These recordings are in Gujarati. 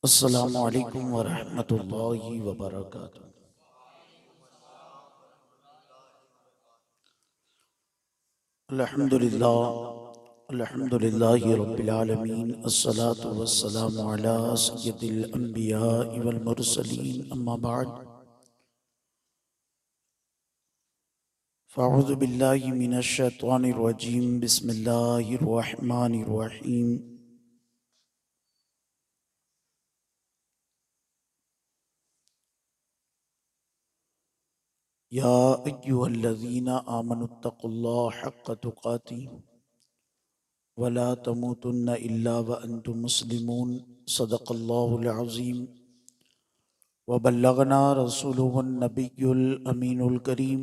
अस्सलामु अलैकुम वरहमतुल्लाहि वबरकातुहू। अल्हम्दुलिल्लाह अल्हम्दुलिल्लाहि रब्बिल आलमीन अस्सलातु वस्सलामु अला सय्यिदिल अंबियाइ वल मुरसलीन अम्मा बाद फ़अऊज़ु बिल्लाहि मिनश शैतानिर रजीम बिस्मिल्लाहिर रहमानिर रहीम। या अय्युहल्लज़ीना आमनुत्तक़ुल्लाह हक़्क़ तुक़ातिह वला तमूतुन्ना इल्ला व अंतुम मुस्लिमून। सदक़ल्लाहुल अज़ीम व बल्लगना रसूलुहुन नबियुल अमीनुल करीम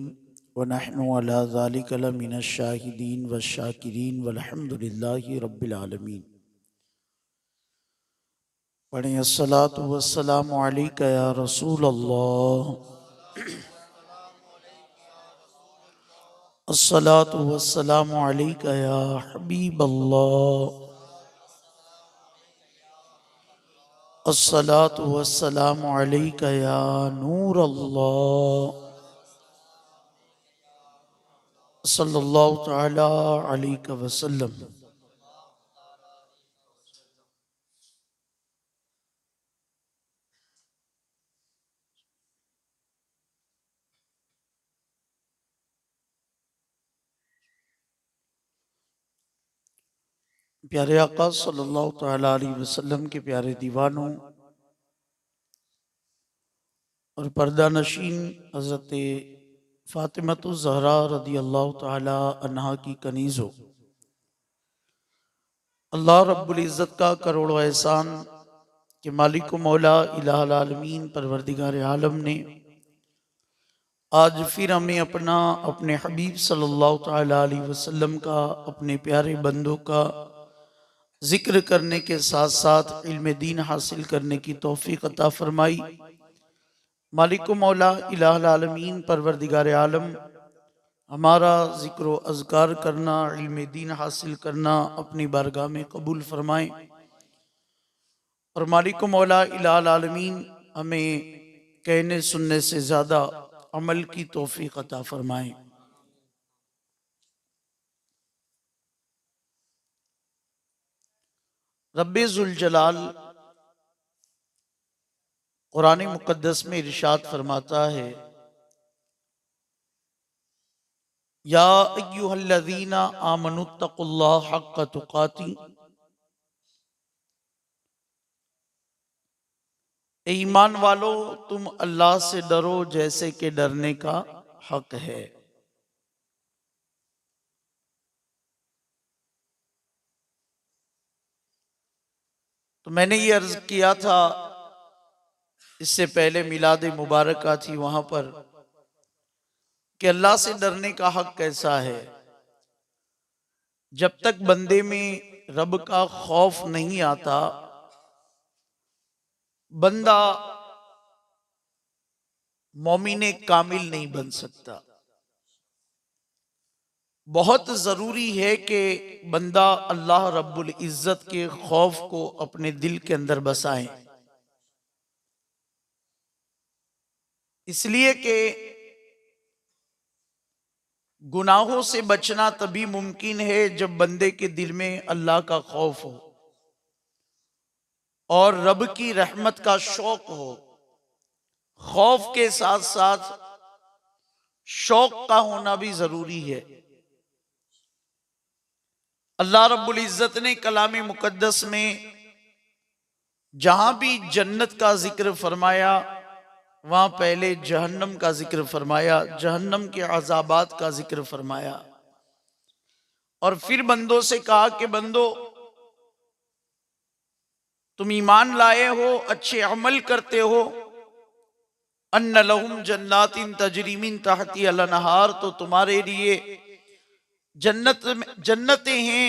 व नहनु अला ज़ालिका लमिनश शाहिदीन व शाकिरीन वल्हम्दुलिल्लाहि रब्बिल आलमीन। पढ़ें अस्सलातु वस्सलामु अलैका या रसूल अल्लाह, अस्सलातु वस्सलामु अलैका या हबीब अल्लाह, अस्सलातु वस्सलामु अलैका या नूर अल्लाह, सल्लल्लाहु तआला अलैहि वसल्लम। प्यारे आका सल्लल्लाहु तआला अलैहि वसल्लम के प्यारे दीवानों और पर्दा नशीन हज़रत फ़ातिमतुज़ ज़हरा रदी अल्लाह तआला अन्हा की कनीज़ो, अल्लाह रब्बुल इज़्ज़त का करोड़ों एहसान कि मालिक मौला इलाहुल आलमीन परवरदिगार आलम ने आज फिर हमें अपने हबीब सल्लल्लाहु तआला अलैहि वसल्लम का, अपने प्यारे बंदों का जिक्र करने के साथ साथ इल्म दीन हासिल करने की तौफीक अता फरमाई। मालिक मौला इलाहुल आलमीन परवरदिगार आलम हमारा जिक्र अज़कार करना, इल्म दीन हासिल करना अपनी बारगाह में कबूल फरमाएं और मालिक मौला इलाहुल आलमीन हमें कहने सुनने से ज़्यादा अमल की तौफीक अता फरमाएं। रब्बे ज़ुल जलाल कुरान मुक़द्दस में इरशाद फरमाता है, या अय्युहल्लज़ीना आमनुत्तक़ुल्लाह हक़्क़ तुक़ातिह, ईमान वालो तुम अल्लाह से डरो जैसे कि डरने का हक है। तो मैंने ये अर्ज किया था इससे पहले मिलाद मुबारक थी वहां पर कि अल्लाह से डरने का हक कैसा है। जब तक बंदे में रब का खौफ नहीं आता, बंदा मोमिने कामिल नहीं बन सकता। बहुत जरूरी है कि बंदा अल्लाह रब्बुल इज्जत के खौफ को अपने दिल के अंदर बसाए, इसलिए कि गुनाहों से बचना तभी मुमकिन है जब बंदे के दिल में अल्लाह का खौफ हो और रब की रहमत का शौक हो। खौफ के साथ साथ शौक का होना भी जरूरी है। अल्लाह रब्बुल इज्जत ने कलाम मुकद्दस में जहां भी जन्नत का जिक्र फरमाया, वहां पहले जहन्नम का जिक्र फरमाया, जहन्नम के अजाबात का जिक्र फरमाया और फिर बंदों से कहा कि बंदो तुम ईमान लाए हो, अच्छे अमल करते हो, अन्ना लहुम जन्नातिन तजरी मिन तहतिहा अल अनहार, तो तुम्हारे लिए जन्नतें हैं,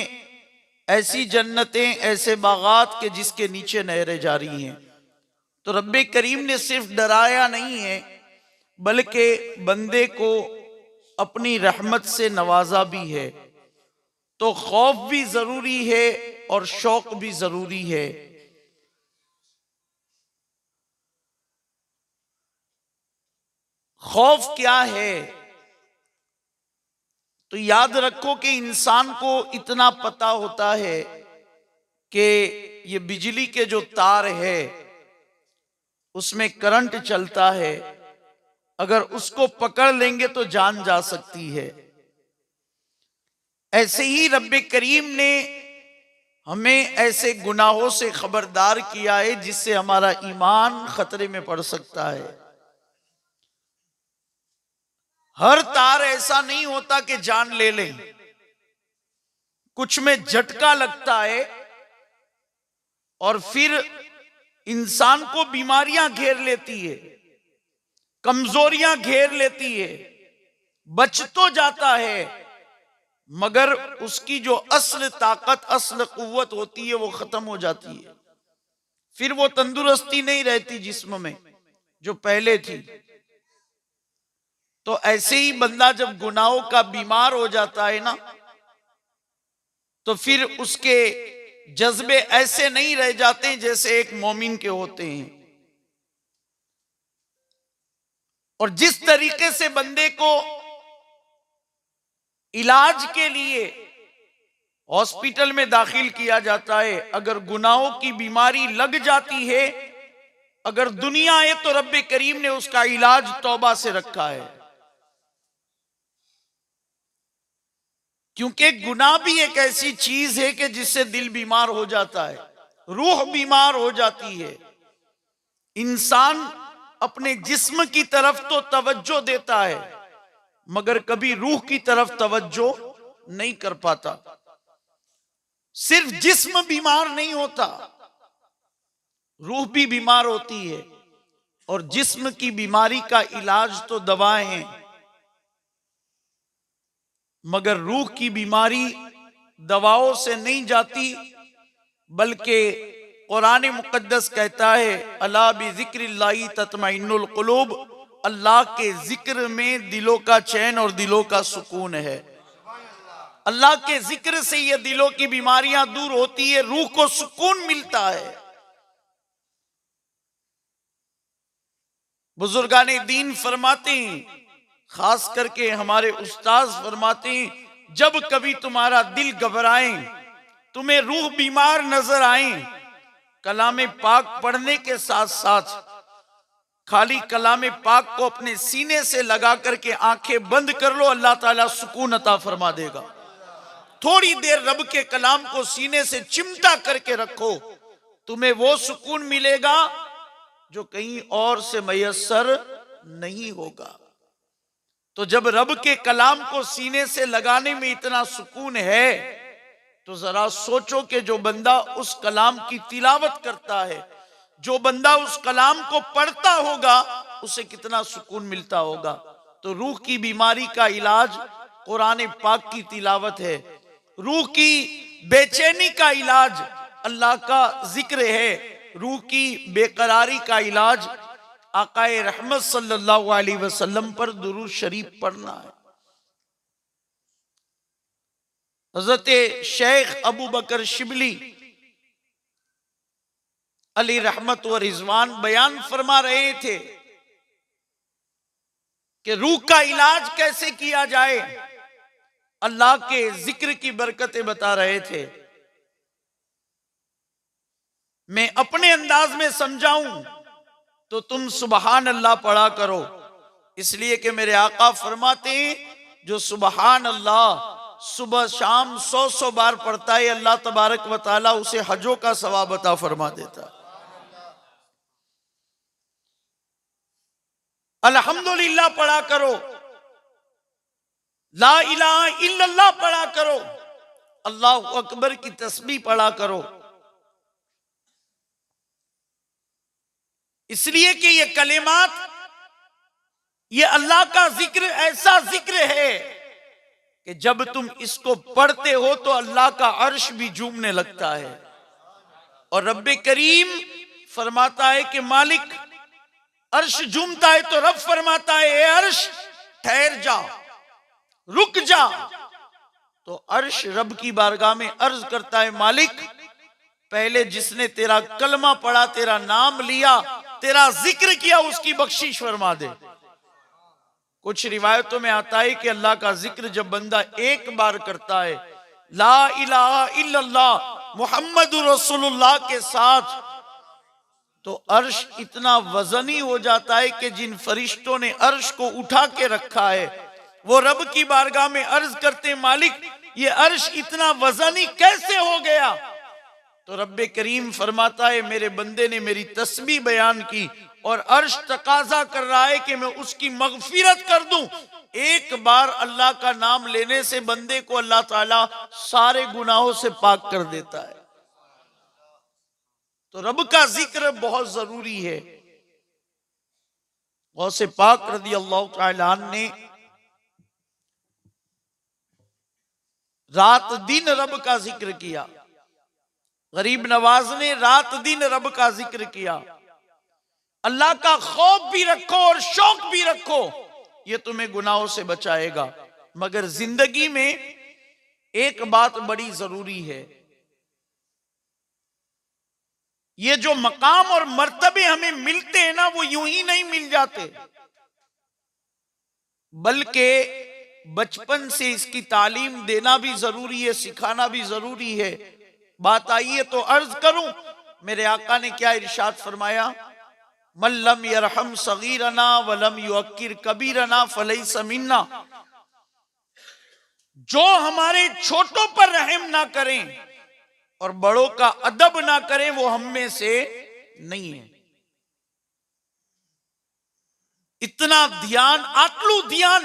ऐसी जन्नतें, ऐसे बागात के जिसके नीचे नहरें जारी हैं। तो रब्बे करीम ने सिर्फ डराया नहीं है बल्कि बंदे को अपनी रहमत से नवाजा भी है। तो खौफ भी जरूरी है और शौक भी जरूरी है। खौफ क्या है? तो याद रखो कि इंसान को इतना पता होता है कि ये बिजली के जो तार है उसमें करंट चलता है, अगर उसको पकड़ लेंगे तो जान जा सकती है। ऐसे ही रब्बे करीम ने हमें ऐसे गुनाहों से खबरदार किया है जिससे हमारा ईमान खतरे में पड़ सकता है। हर तार ऐसा नहीं होता कि जान ले लें, कुछ में झटका लगता है और फिर इंसान को बीमारियां घेर लेती है, कमजोरियां घेर लेती है, बच तो जाता है मगर उसकी जो असल ताकत, असल कुव्वत होती है वो खत्म हो जाती है। फिर वो तंदुरुस्ती नहीं रहती जिस्म में जो पहले थी। तो ऐसे ही बंदा जब गुनाहों का बीमार हो जाता है ना, तो फिर उसके जज्बे ऐसे नहीं रह जाते जैसे एक मोमिन के होते हैं। और जिस तरीके से बंदे को इलाज के लिए हॉस्पिटल में दाखिल किया जाता है, अगर गुनाहों की बीमारी लग जाती है, अगर दुनिया है तो रब्बे करीम ने उसका इलाज तौबा से रखा है। क्योंकि गुनाह भी एक ऐसी चीज है कि जिससे दिल बीमार हो जाता है, रूह बीमार हो जाती है। इंसान अपने जिस्म की तरफ तो तवज्जो देता है मगर कभी रूह की तरफ तवज्जो नहीं कर पाता। सिर्फ जिस्म बीमार नहीं होता, रूह भी बीमार होती है। और जिस्म की बीमारी का इलाज तो दवाएं हैं, मगर रूह की बीमारी दवाओं से नहीं जाती, बल्कि कुरान मुकद्दस कहता है अला बिज़िक्रिल्लाहि तत्मइन्नुल कुलूब, अल्लाह के जिक्र में दिलों का चैन और दिलों का सुकून है। अल्लाह के जिक्र से ये दिलों की बीमारियां दूर होती है, रूह को सुकून मिलता है। बुजुर्गाने दीन फरमाते हैं, खास करके हमारे उस्ताद फरमाते हैं, जब कभी तुम्हारा दिल घबराए, तुम्हें रूह बीमार नजर आए, कलाम पाक पढ़ने के साथ साथ खाली कलाम पाक को अपने सीने से लगा करके आंखें बंद कर लो, अल्लाह ताला सुकून अता फरमा देगा। थोड़ी देर रब के कलाम को सीने से चिमटा करके रखो, तुम्हें वो सुकून मिलेगा जो कहीं और से मयस्सर नहीं होगा। तो जब रब के कलाम को सीने से लगाने में इतना सुकून है, तो जरा सोचो कि जो बंदा उस कलाम की तिलावत करता है, जो बंदा उस कलाम को पढ़ता होगा, उसे कितना सुकून मिलता होगा। तो रूह की बीमारी का इलाज कुरान पाक की तिलावत है, रूह की बेचैनी का इलाज अल्लाह का जिक्र है, रूह की बेकरारी का इलाज आकाए रहमत सल्लल्लाहु अलैहि वसल्लम पर दुरूद शरीफ पढ़ना है। हजरत शेख अबू बकर शिबली अली रहमत व रिजवान बयान फरमा रहे थे कि रूह का इलाज कैसे किया जाए, अल्लाह के जिक्र की बरकतें बता रहे थे। मैं अपने अंदाज में समझाऊं तो तुम सुबहान अल्लाह पढ़ा करो, इसलिए कि मेरे आका फरमाते हैं जो सुबहान अल्लाह सुबह शाम 100 बार पढ़ता है, अल्लाह तबारक व तआला उसे हजों का सवाब अता फरमा देता। अल्हम्दुलिल्लाह पढ़ा करो, ला इलाहा इल्लल्लाह पढ़ा करो, अल्लाह अकबर की तस्बीह पढ़ा करो, इसलिए कि ये कलिमात, ये अल्लाह का जिक्र ऐसा जिक्र है कि जब तुम इसको पढ़ते हो तो अल्लाह का अर्श भी झूमने लगता है। और रब्बे करीम फरमाता है कि मालिक अर्श झूमता है तो रब फरमाता है ए अर्श ठहर जा, रुक जा। तो अर्श रब की बारगाह में अर्ज करता है मालिक पहले जिसने तेरा कलमा पढ़ा, तेरा नाम लिया, तेरा जिक्र किया, उसकी बख्शिश फरमा दे। कुछ रिवायतों में आता है कि अल्लाह का जिक्र जब बंदा एक बार करता है, ला इलाहा इल्लल्लाह मुहम्मदुर रसूलुल्लाह के साथ, तो अर्श इतना वजनी हो जाता है कि जिन फरिश्तों ने अर्श को उठा के रखा है वो रब की बारगाह में अर्ज करते, मालिक ये अर्श इतना वजनी कैसे हो गया? तो रब्बे करीम फरमाता है, मेरे बंदे ने मेरी तस्बीह बयान की और अर्श तकाजा कर रहा है कि मैं उसकी मगफिरत कर दूं। एक बार अल्लाह का नाम लेने से बंदे को अल्लाह ताला सारे गुनाहों से पाक कर देता है। तो रब का जिक्र बहुत जरूरी है। गौसे पाक रज़ी अल्लाह तआला अन्हु ने रात दिन रब का जिक्र किया। गरीब नवाज ने रात दिन रब का जिक्र किया। अल्लाह का खौफ भी रखो और शौक भी रखो, ये तुम्हें गुनाहों से बचाएगा। मगर जिंदगी में एक बात बड़ी जरूरी है, ये जो मकाम और मर्तबे हमें मिलते हैं ना, वो यूं ही नहीं मिल जाते, बल्कि बचपन से इसकी तालीम देना भी जरूरी है, सिखाना भी जरूरी है। बात आई है तो अर्ज करूं, मेरे आका ने क्या इरशाद फरमाया, मल्लम यरहम सगीरना वलम युअक्किर कबीरना फलैसा मिन्ना। जो हमारे छोटों पर रहम ना करें और बड़ों का अदब ना करें, वो हम में से नहीं है। इतना ध्यान, आटलू ध्यान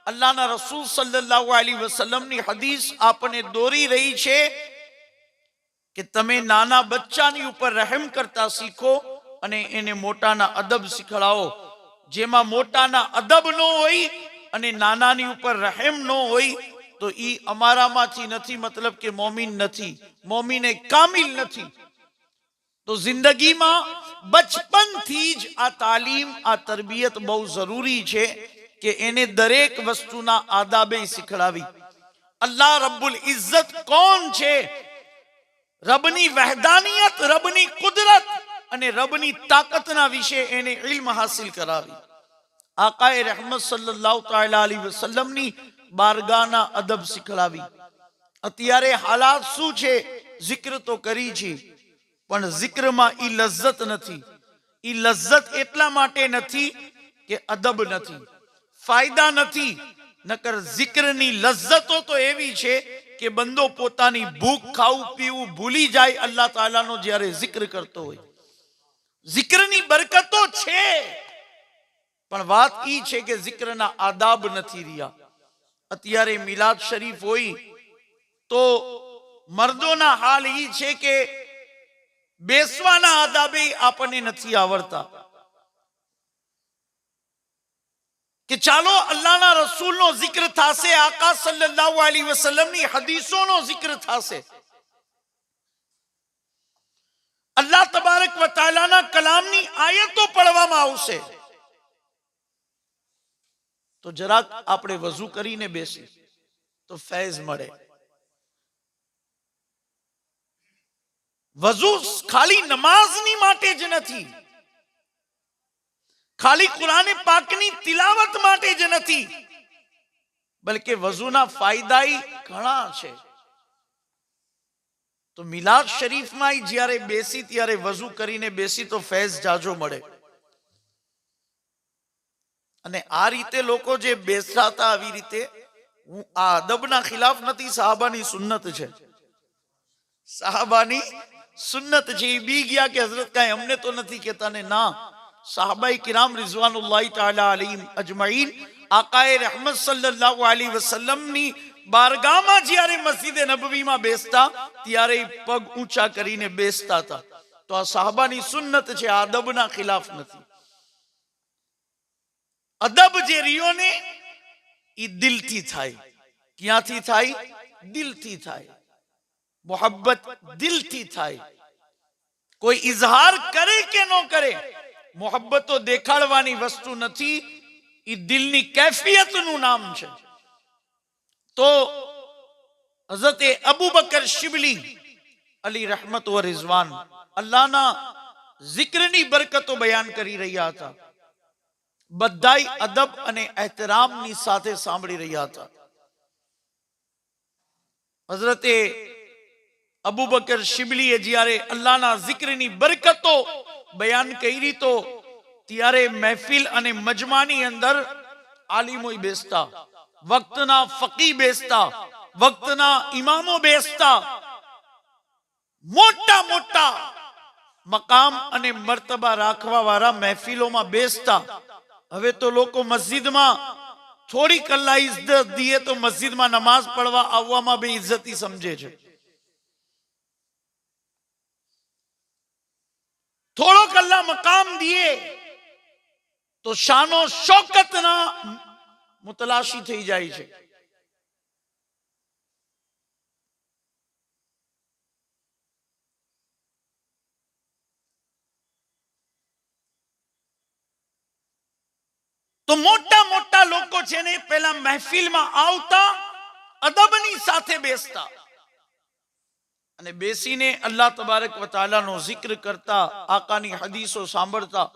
अल्लाहना रसूल सल्लल्लाहु अलैहि वसल्लम ની હદીસ આપને દોરી રહી છે કે તમે નાના બચ્ચાની ઉપર રહેમ કરતા શીખો અને એને મોટાના અદબ શીખડાવો। જેમાં મોટાના અદબ ન હોય અને નાનાની ઉપર રહેમ ન હોય તો ઈ અમારામાંથી નથી, मतलब કે મોમિન નથી, મોમિને કામિલ નથી। તો જિંદગીમાં બચપનથી જ આ તાલીમ, આ તરબિયત બહુ જરૂરી છે કે એને દરેક વસ્તુના આદાબે શીખડાવી। અલ્લાહ રબ્બુલ ઇઝ્ઝત કોણ છે, રબની વહદાનિયત, રબની કુદરત અને રબની તાકાતના વિશે એને ઇલ્મ હાસિલ કરાવી। આકાએ રહેમત સલ્લલ્લાહુ તઆલા અલૈહિ વસલ્લમની બારગાહના અદબ શીખડાવી। અત્યારે હાલાત શું છે, જિક્ર તો કરી છે પણ જિક્રમાં ઈ લજ્જત નથી। ઈ લજ્જત એટલા માટે નથી કે અદબ નથી, ફાયદા નથી, નકર જિક્રની લજ્જતો તો એવી છે કે બંદો પોતાની ભૂખ, ખાવું પીવું ભૂલી જાય અલ્લાહ તાલાનો જ્યારે જિક્ર કરતો હોય। જિક્રની બરકતો છે પણ વાત ઈ છે કે જિક્રના આદાબ નથી રહ્યા। અત્યારે મિલાદ શરીફ હોય તો મર્દોના હાલ ઈ છે કે બેસવાના આદાબે આપણને નથી આવડતા કે ચાલો અલ્લાહના રસૂલનો જિક્ર થાશે, આકા સલ્લલ્લાહુ અલૈહિ વસલ્લમની હદીસોનો જિક્ર થાશે, અલ્લાહ તબારક વ તઆલાના કલામની આયતો પઢવામાં આવશે, તો જરાક આપણે વઝુ કરીને બેસી તો ફૈઝ મળે। વઝુ ખાલી નમાઝની માટે જ નથી, ખાલી કુરાન પાકની તિલાવત માટે જ નથી, બલકે વઝુના ફાયદા ઘણા છે। તો મિલાદ શરીફમાં જ્યારે બેસી ત્યારે વઝુ કરીને બેસી તો ફૈઝ જાજો મળે। અને આ રીતે લોકો જે બેસતા હતા, આવી રીતે, હું આ અદબના ખિલાફ નથી, સાહાબાની સુન્નત છે, સાહાબાની સુન્નત છે। એ બી ગયા કે હઝરત કાંઈ અમને તો નથી કહેતા ને, ના, સાહબાઈ કિરામ રિઝવાનુલ્લાહ તઆલા અલૈહિમ અજમાઈન આકાએ રહેમત સલ્લલ્લાહુ અલૈહિ વસલ્લમની બારગાહમાં જ્યારે મસ્જિદે નબવીમાં બેસતા ત્યારે પગ ઊંચા કરીને બેસતા હતા। તો આ સાહબાની સુન્નત છે, આ અદબના ખિલાફ નથી। અદબ જે રહ્યો ને એ દિલથી થાય। ક્યાંથી થાય? દિલથી થાય। મોહબ્બત દિલથી થાય। કોઈ ઇઝહાર કરે કે ન કરે, મોહબ્બતો દેખાડવાની વસ્તુ નથી, એ દિલની કેફિયતનું નામ છે। તો હઝરત અબુ બકર શિબલી અલી રહેમત વ રિઝવાન અલ્લાહના જિક્રની બરકતો બયાન કરી રહ્યા હતા। બધાય અદબ અને એહતરામની સાથે સાંભળી રહ્યા હતા. હઝરતે અબુ બકર શિબલીએ જ્યારે અલ્લાહના zikરની બરકતો બયાન કરી તો ત્યારે મહેફિલ અને મજમાની અંદર આલિમોય બેસતા, વક્તના ફકી બેસતા, વક્તના ઇમામો બેસતા, મોટા મોટા મકામ અને મર્તબા રાખવા વાળા મહેફિલોમાં બેસતા. હવે તો લોકો મસ્જિદમાં થોડી કલાક ઇજ્જત દીએ તો મસ્જિદમાં નમાઝ પડવા આવવામાં બે ઇજ્જતી સમજે છે. થોડો કલાક મકામ દીએ તો શાનો શૌકતના મુતલાશી થઈ જાય છે. તો મોટા મોટા લોકો છે ને પેલા મહેફિલમાં આવતા, અદબની સાથે બેસતા અને બેસીને અલ્લાહ તબારક વ તઆલાનો zikr કરતા, આકાની હદીસો સાંભળતા.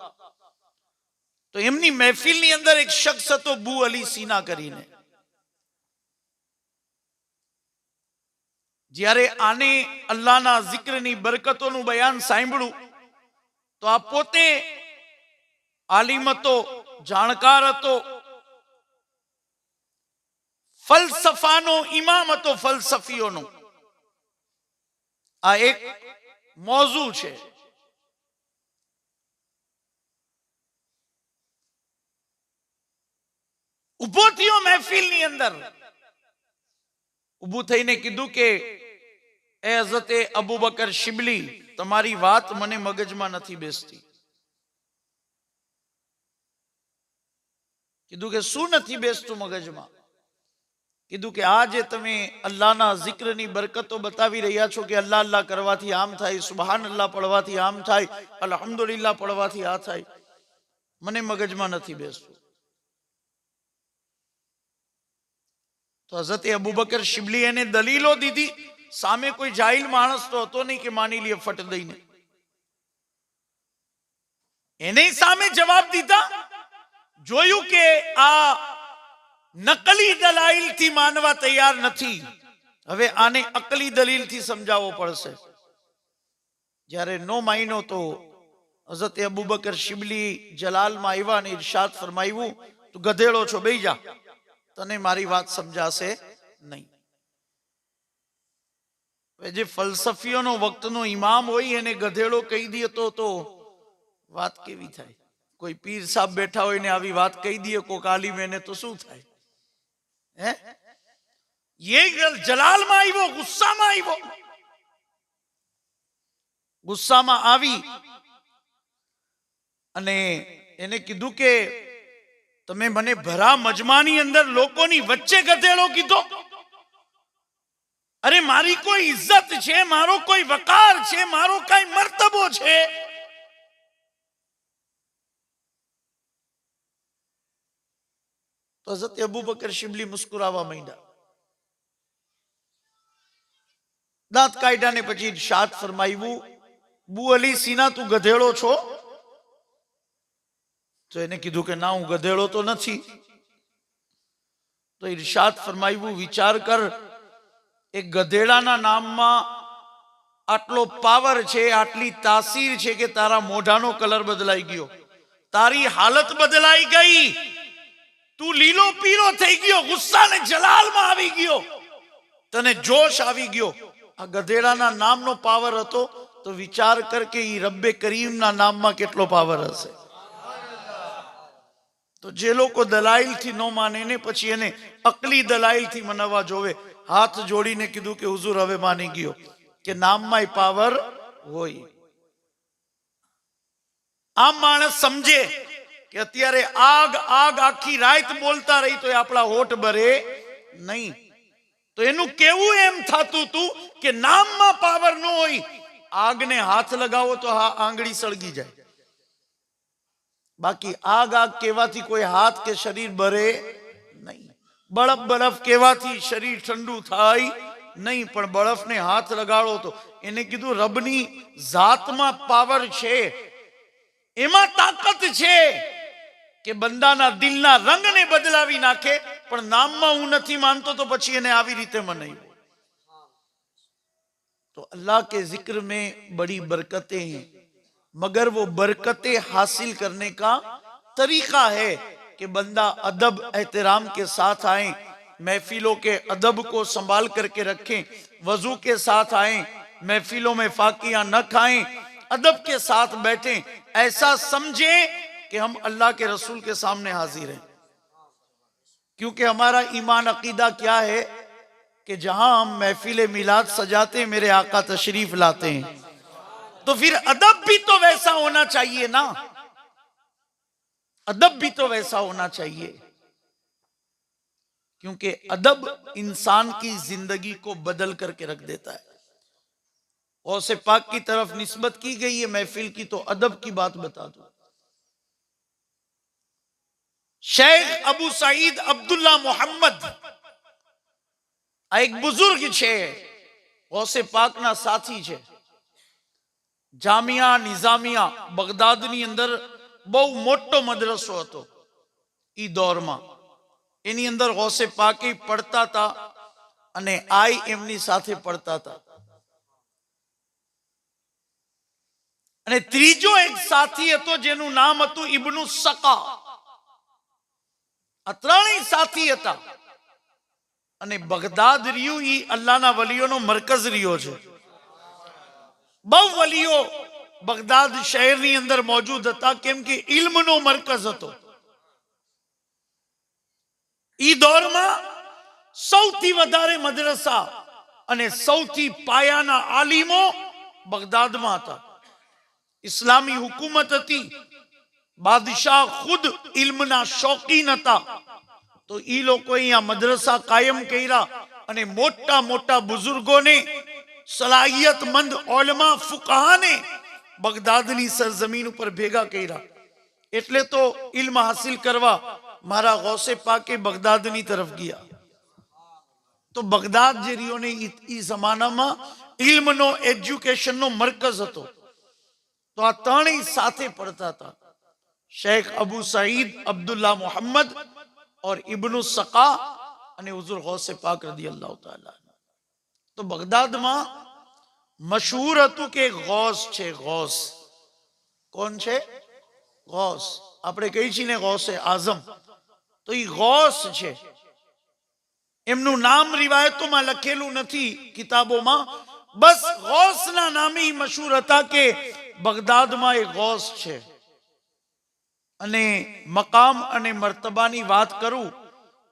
તો એમની મહેફિલની અંદર એક શખ્સ હતો બુ અલી સીના કરીને. જ્યારે આને અલ્લાહના zikરની બરકતોનું બયાન સાંભળ્યું તો આ પોતે આલિમ હતો, જાણકાર હતો, ફલસફાનો ઇમામ હતો, ફલસફીઓનો. આ એક મોઝુ છે. ઉભો થયો મહેફિલની અંદર, ઉભું થઈને કીધું કે એ હઝરતે અબુ બકર શિબલી, તમારી વાત મને મગજમાં નથી બેસતી. કીધું કે શું નથી બેસતું મગજમાં? કીધું કે આ જે તમે અલ્લાહના zikરની બરકતો બતાવી રહ્યા છો કે અલ્લાહ અલ્લાહ કરવાથી આમ થાય, સુબહાન અલ્લાહ પડવાથી આમ થાય, અલ્હમ્દુલિલ્લાહ પડવાથી આ થાય, મને મગજમાં નથી બેસતું. તો હઝરત અબુ બકર શિબલી એને દલીલો દીધી. સામે કોઈ જાહિલ માણસ તો હતો નહીં કે માની લે ફટ દઈને. એને સામે જવાબ દીધા. જોયું કે આ નકલી દલાઈલ થી માનવા તૈયાર નથી. હવે આને અકલી દલીલ થી સમજાવવો પડશે. જ્યારે નો માયનો તો હઝરત અબુ બકર શિબલી જલાલમાં આવ્યા અને ઇરશાદ ફરમાવ્યું, તું ગધેડો છો, બેહી જા, તને મારી વાત સમજાશે નહીં. જે ફલસફીઓનો વક્તનો ઇમામ હોય એને ગધેડો કહી દે તો વાત કેવી થાય? કોઈ પીર સાહેબ બેઠા હોય ને આવી વાત કહી દે કોક આલિમ એને તો શું થાય? જલાલમાં આવ્યો, ગુસ્સામાં આવ્યો. ગુસ્સામાં આવી અને એને કીધું કે તમે મને ભરા મજમાની અંદર લોકોની વચ્ચે ગધેડો કીધો? અરે મારી કોઈ ઇજ્જત છે, મારો કોઈ વકાર છે, મારો કઈ મર્તબો છે. તો હઝરત અબુ બકર શિબલી મુસ્કુરાવા માંડ્યા. દાંત કાઢ્યા ને પછી ઇરશાદ ફરમાવ્યું, બુ અલી સીના, તું ગધેડો છો? તો એને કીધું કે ના, હું ગધેડો તો નથી. તો ઇરશાદ ફરમાવ્યું, વિચાર કર, એક ગધેડાના નામમાં આટલો પાવર છે, આટલી તાસીર છે કે તારા મોઢાનો કલર બદલાઈ ગયો, તારી હાલત બદલાઈ ગઈ, તું લીલો પીળો થઈ ગયો, ગુસ્સાને જલાલમાં આવી ગયો, તને જોશ આવી ગયો. આ ગધેડાના નામનો પાવર હતો તો વિચાર કર કે ઈ રબ્બે કરીમના નામમાં કેટલો પાવર હશે. તો જે લોકો દલાઈલથી ન માને ને પછી એને અકલી દલાઈલથી મનાવવા જોવે, હાથ જોડીને કીધું કે હુઝુર હવે માની ગયો કે નામમાં પાવર હોય. આમ માણસ સમજે કે અત્યારે આગ આગ આખી રાત બોલતા રહી તો આપણા હોઠ ભરે નહીં. તો એનું કેવું એમ થતું હતું કે નામમાં પાવર ન હોય, આગને હાથ લગાવો તો આંગળી સળગી જાય, બાકી આગ આગ કહેવાથી કોઈ હાથ કે શરીર ભરે નહીં. બરફ બરફ કહેવાથી શરીર ઠંડુ થાય નહીં, પણ બરફને હાથ લગાડો તો એને કીધું રબની જાતમાં પાવર છે, એમાં તાકાત છે. કે બંદાના દિલના રંગને બદલાવી નાખે, પણ નામમાં હું નથી માનતો તો પછી એને આવી રીતે મનાવ્યો. तो अल्लाह के जिक्र में बड़ी बरकतें हैं, मगर वो बरकतें हासिल करने का तरीका है कि बंदा अदब एहतराम के साथ आए, महफिलों के अदब को संभाल करके रखें, वजू के साथ आए, महफिलों में फाकियां न खाएं, अदब के साथ बैठें, ऐसा समझें कि हम अल्लाह के रसूल के सामने हाजिर हैं. क्योंकि हमारा ईमान अकीदा क्या है कि जहां हम महफिल मिलाद सजाते हैं, मेरे आका तशरीफ लाते हैं, तो फिर अदब भी तो वैसा होना चाहिए ना, अदब भी तो वैसा होना चाहिए. क्योंकि अदब इंसान की जिंदगी को बदल करके रख देता है. और से पाक की तरफ निस्बत की गई है महफिल की, तो अदब की बात बता दो. शेख अबू सईद अब्दुल्ला मोहम्मद एक बुजुर्ग છે, ગૌસે પાકના સાથી છે. જામિયા નિઝામિયા બગદાદની અંદર બહુ મોટો મદ્રસો હતો ઈ દોરમાં. એની અંદર ગૌસે પાકી પડતા હતા અને આઈ એમની સાથે પડતા હતા. અને ત્રીજો એક સાથી હતો જેનું નામ હતું ઇબ્નુ સકા. આ ત્રણેય સાથી હતા. અને બગદાદ રહ્યું ઈ અલ્લાહના વલીઓનો મરકઝ રહ્યો છે. બહુ વલીઓ બગદાદ શહેરની અંદર મોજૂદ હતા, કેમ કે ઇલ્મનો મરકઝ હતો. ઈ દોરમાં સૌથી વધારે મદ્રસા અને સૌથી પાયાના આલિમો બગદાદમાં હતા. ઇસ્લામી હુકુમત હતી. બાદશાહ ખુદ ઇલ્મના શોકીન હતા. તો ઈ લોકો અહીંયા મદ્રસા કાયમ કર્યા અને મોટા મોટા બુઝુર્ગોને, સલાહિયતમંદ ઓલમા ફુકાહાને બગદાદની સરજમીન ઉપર ભેગા કર્યા. એટલે તો ઇલ્મ હાસિલ કરવા મારા ગૌસે પાકે બગદાદની તરફ ગયા. તો બગદાદ જે રહ્યો ને ઈ જમાનામાં ઇલ્મનો એજ્યુકેશનનો મરકઝ હતો. તો આ ત્રણેય સાથે પડતા હતા, शेख अबू सईद अब्दुल्ला मोहम्मद और इब्नु सका અને હુઝુર ગૌસે પાક રદિયલ્લાહુ તાલા. તો બગદાદમાં મશહૂર હતું કે ગૌસ છે. ગૌસ કોણ છે? ગૌસ. આપણે કહી છીએ ને ગૌસે આઝમ, તો એ ગૌસ છે. એમનું નામ રિવાયતોમાં લખેલું નથી, કિતાબોમાં. બસ ગૌસના નામે મશહૂર હતા કે બગદાદમાં એ ગૌસ છે. અને મકામ અને મર્તબાની વાત કરું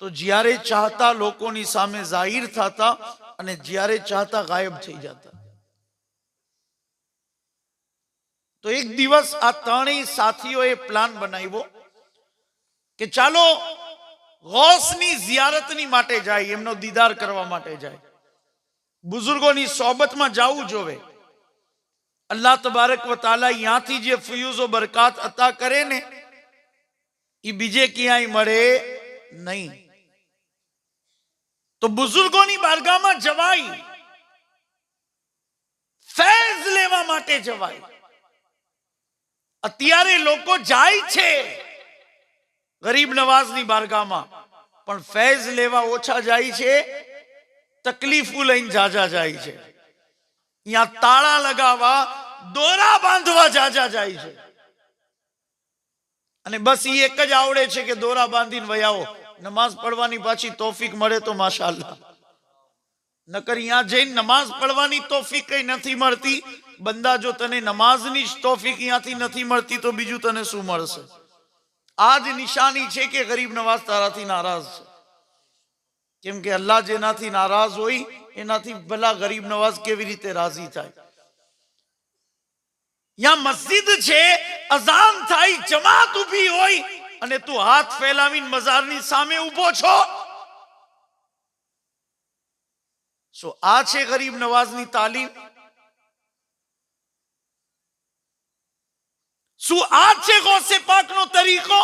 તો જ્યારે ચાહતા લોકોની સામે જાહિર થતા અને જ્યારે ચાહતા ગાયબ થઈ જતા. તો એક દિવસ આ ત્રણેય સાથીઓએ પ્લાન બનાવ્યો કે ચાલો ગૌસની ઝિયારતની માટે જાય, એમનો દીદાર કરવા માટે જાય, બુઝુર્ગોની સોબતમાં જવું જોવે. અલ્લાહ તબારક વ તાલા ત્યાંથી જે ફયુઝો બરકાત અતા કરે ને એ બીજે ક્યાંય મળે નહીં. તો બુઝુર્ગોની બારગાહમાં જવાય, ફૈઝ લેવા માટે જવાય. અત્યારે લોકો જાય છે ગરીબ નવાઝની બારગાહમાં, પણ ફૈઝ લેવા ઓછા જાય છે, તકલીફો લઈને જાજા જાય છે. અહીંયા તાળા લગાવવા, દોરા બાંધવા જાજા જાય છે. અને બસ એ એક જ આવડે છે કે દોરા બાંધીને વયાવો, નમાઝ પડવાની પાછી તોફીક મળે તો માશાઅલ્લાહ. નકર અહીંયા જઈને નમાઝ પડવાની તોફીક કઈ નથી મળતી. બંદા જો તને નમાઝની જ તોફીક અહીંયાથી નથી મળતી તો બીજું તને શું મળશે? આ જ નિશાની છે કે ગરીબ નવાઝ તારાથી નારાજ છે. કેમ કે અલ્લાહ જેનાથી નારાજ હોય એનાથી ભલા ગરીબ નવાઝ કેવી રીતે રાજી થાય? યા મસ્જિદ છે, અઝાન થાય, જમાત ઊભી હોય અને તું હાથ ફેલાવીને મઝારની સામે ઊભો છો. શું આ છે ગરીબ નવાઝની તાલીમ? શું આ છે ગૌસે પાકનો તરીકો?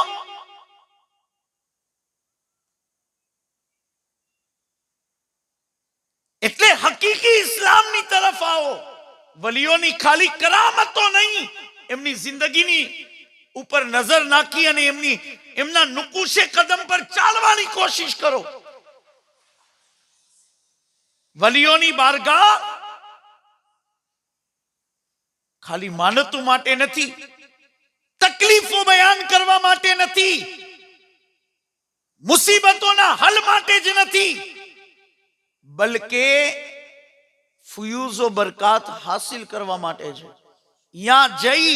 એટલે હકીકી ઇસ્લામની તરફ આવો. વલીઓની ખાલી કરામતો નહીં, એમની જિંદગીની ઉપર નજર નાખી અને એમના નુકુશે કદમ પર ચાલવાની કોશિશ કરો. વલીઓની બારગાહ ખાલી માનતું માટે નથી, તકલીફો બયાન કરવા માટે નથી, મુસીબતોના હલ માટે જ નથી, બલકે ફયુઝો બરકાત હાસિલ કરવા માટે છે. ત્યાં જઈ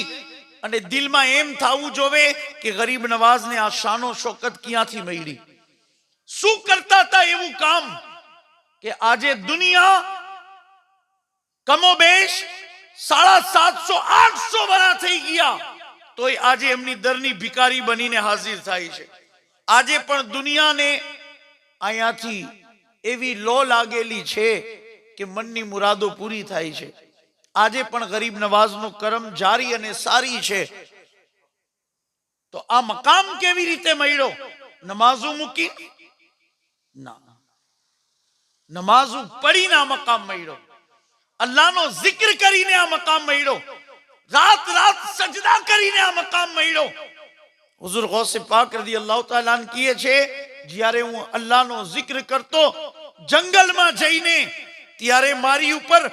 અને દિલમાં એમ થવું જોવે કે ગરીબ નવાઝને આ શાનો શોકત ક્યાંથી મળી. શું કરતા હતા એવું કામ કે આજે દુનિયા કમોબેશ 750-800 વર્ષ થઈ ગયા તોય આજે એમની દરની ભિખારી બનીને હાજર થાય છે. આજે પણ દુનિયાને અહીંયાથી એવી લો લાગેલી છે કે મનની મુરાદો પૂરી થાય છે. આજે પણ ગરીબ નવાઝનો કરમ જારી અને સારી છે. તો આ મકામ કેવી રીતે મળ્યો? નમાઝો મૂકી ના, નમાઝો પડીને આ મકામ મળ્યો. અલ્લાહનો જિક્ર કરીને આ મકામ મળ્યો. રાત રાત સજદા કરીને આ મકામ મળ્યો. હુઝુર ગૌસે પાક રદિયલ્લાહુ તઆલા અન્હુ કહે છે, જ્યારે હું અલ્લાહનો જિક્ર કરતો જંગલમાં જઈને ત્યારે મારી ઉપર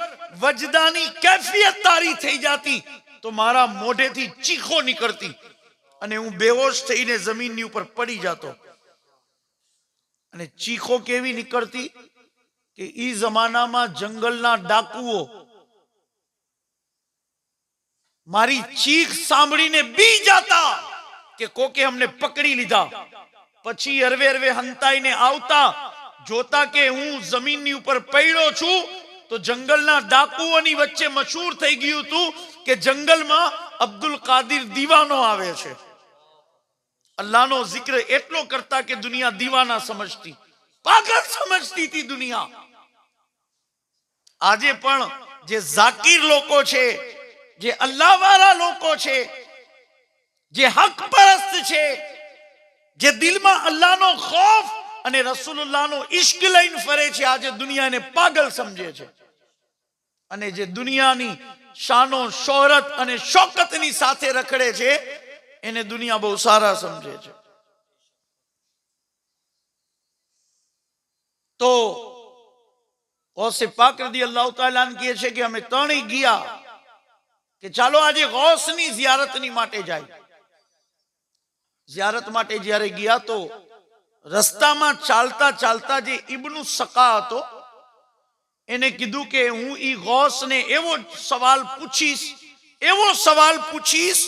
વજદાની કેફિયત તારી થઈ જાતી તો મારા મોઢેથી ચીખો નીકળતી અને હું બેહોશ થઈને જમીનની ઉપર પડી જાતો. અને ચીખો કેવી નીકળતી કે ઈ જમાનામાં જંગલના ડાકુઓ મારી ચીખ સાંભળીને બી જાતા કે કોકે અમને પકડી લીધા. પછી હરવે હરવે હંતાઈને આવતા, જોતા કે હું જમીનની ઉપર પડ્યો છું તો જંગલના ડાકુઓની વચ્ચે મશહૂર થઈ ગયું હતું કે જંગલમાં અબ્દુલ કાદિર દીવાનો આવે છે. અલ્લાહનો જિક્ર એટલો કરતા કે દુનિયા દીવાના સમજતી, પાગલ સમજતી હતી દુનિયા. આજે પણ જે ઝાકીર લોકો છે, જે અલ્લાહ વાળા લોકો છે, જે હક પરસ્ત છે, જે દિલમાં અલ્લાહનો ખૌફ અને રસૂલુલ્લાહનો ઇશ્ક લઈને ફરે છે, આજે દુનિયાને પાગલ સમજે છે. અને જે દુનિયાની શાનો શોહરત અને શોકતની સાથે રખડે છે એને દુનિયા બહુ સારા સમજે છે. તો ગૌસે પાક રદિયલ્લાહુ તઆલા અન્હુ કહે છે કે અમે ત્રણેય ગયા કે ચાલો આજે ગૌસની ઝિયારતની માટે જાય. ઝિયારત માટે જ્યારે ગયા તો રસ્તામાં ચાલતા ચાલતા જે ઇબ્નુ સકા હતો એને કીધું કે હું ઈ ગૌસને એવો સવાલ પૂછીશ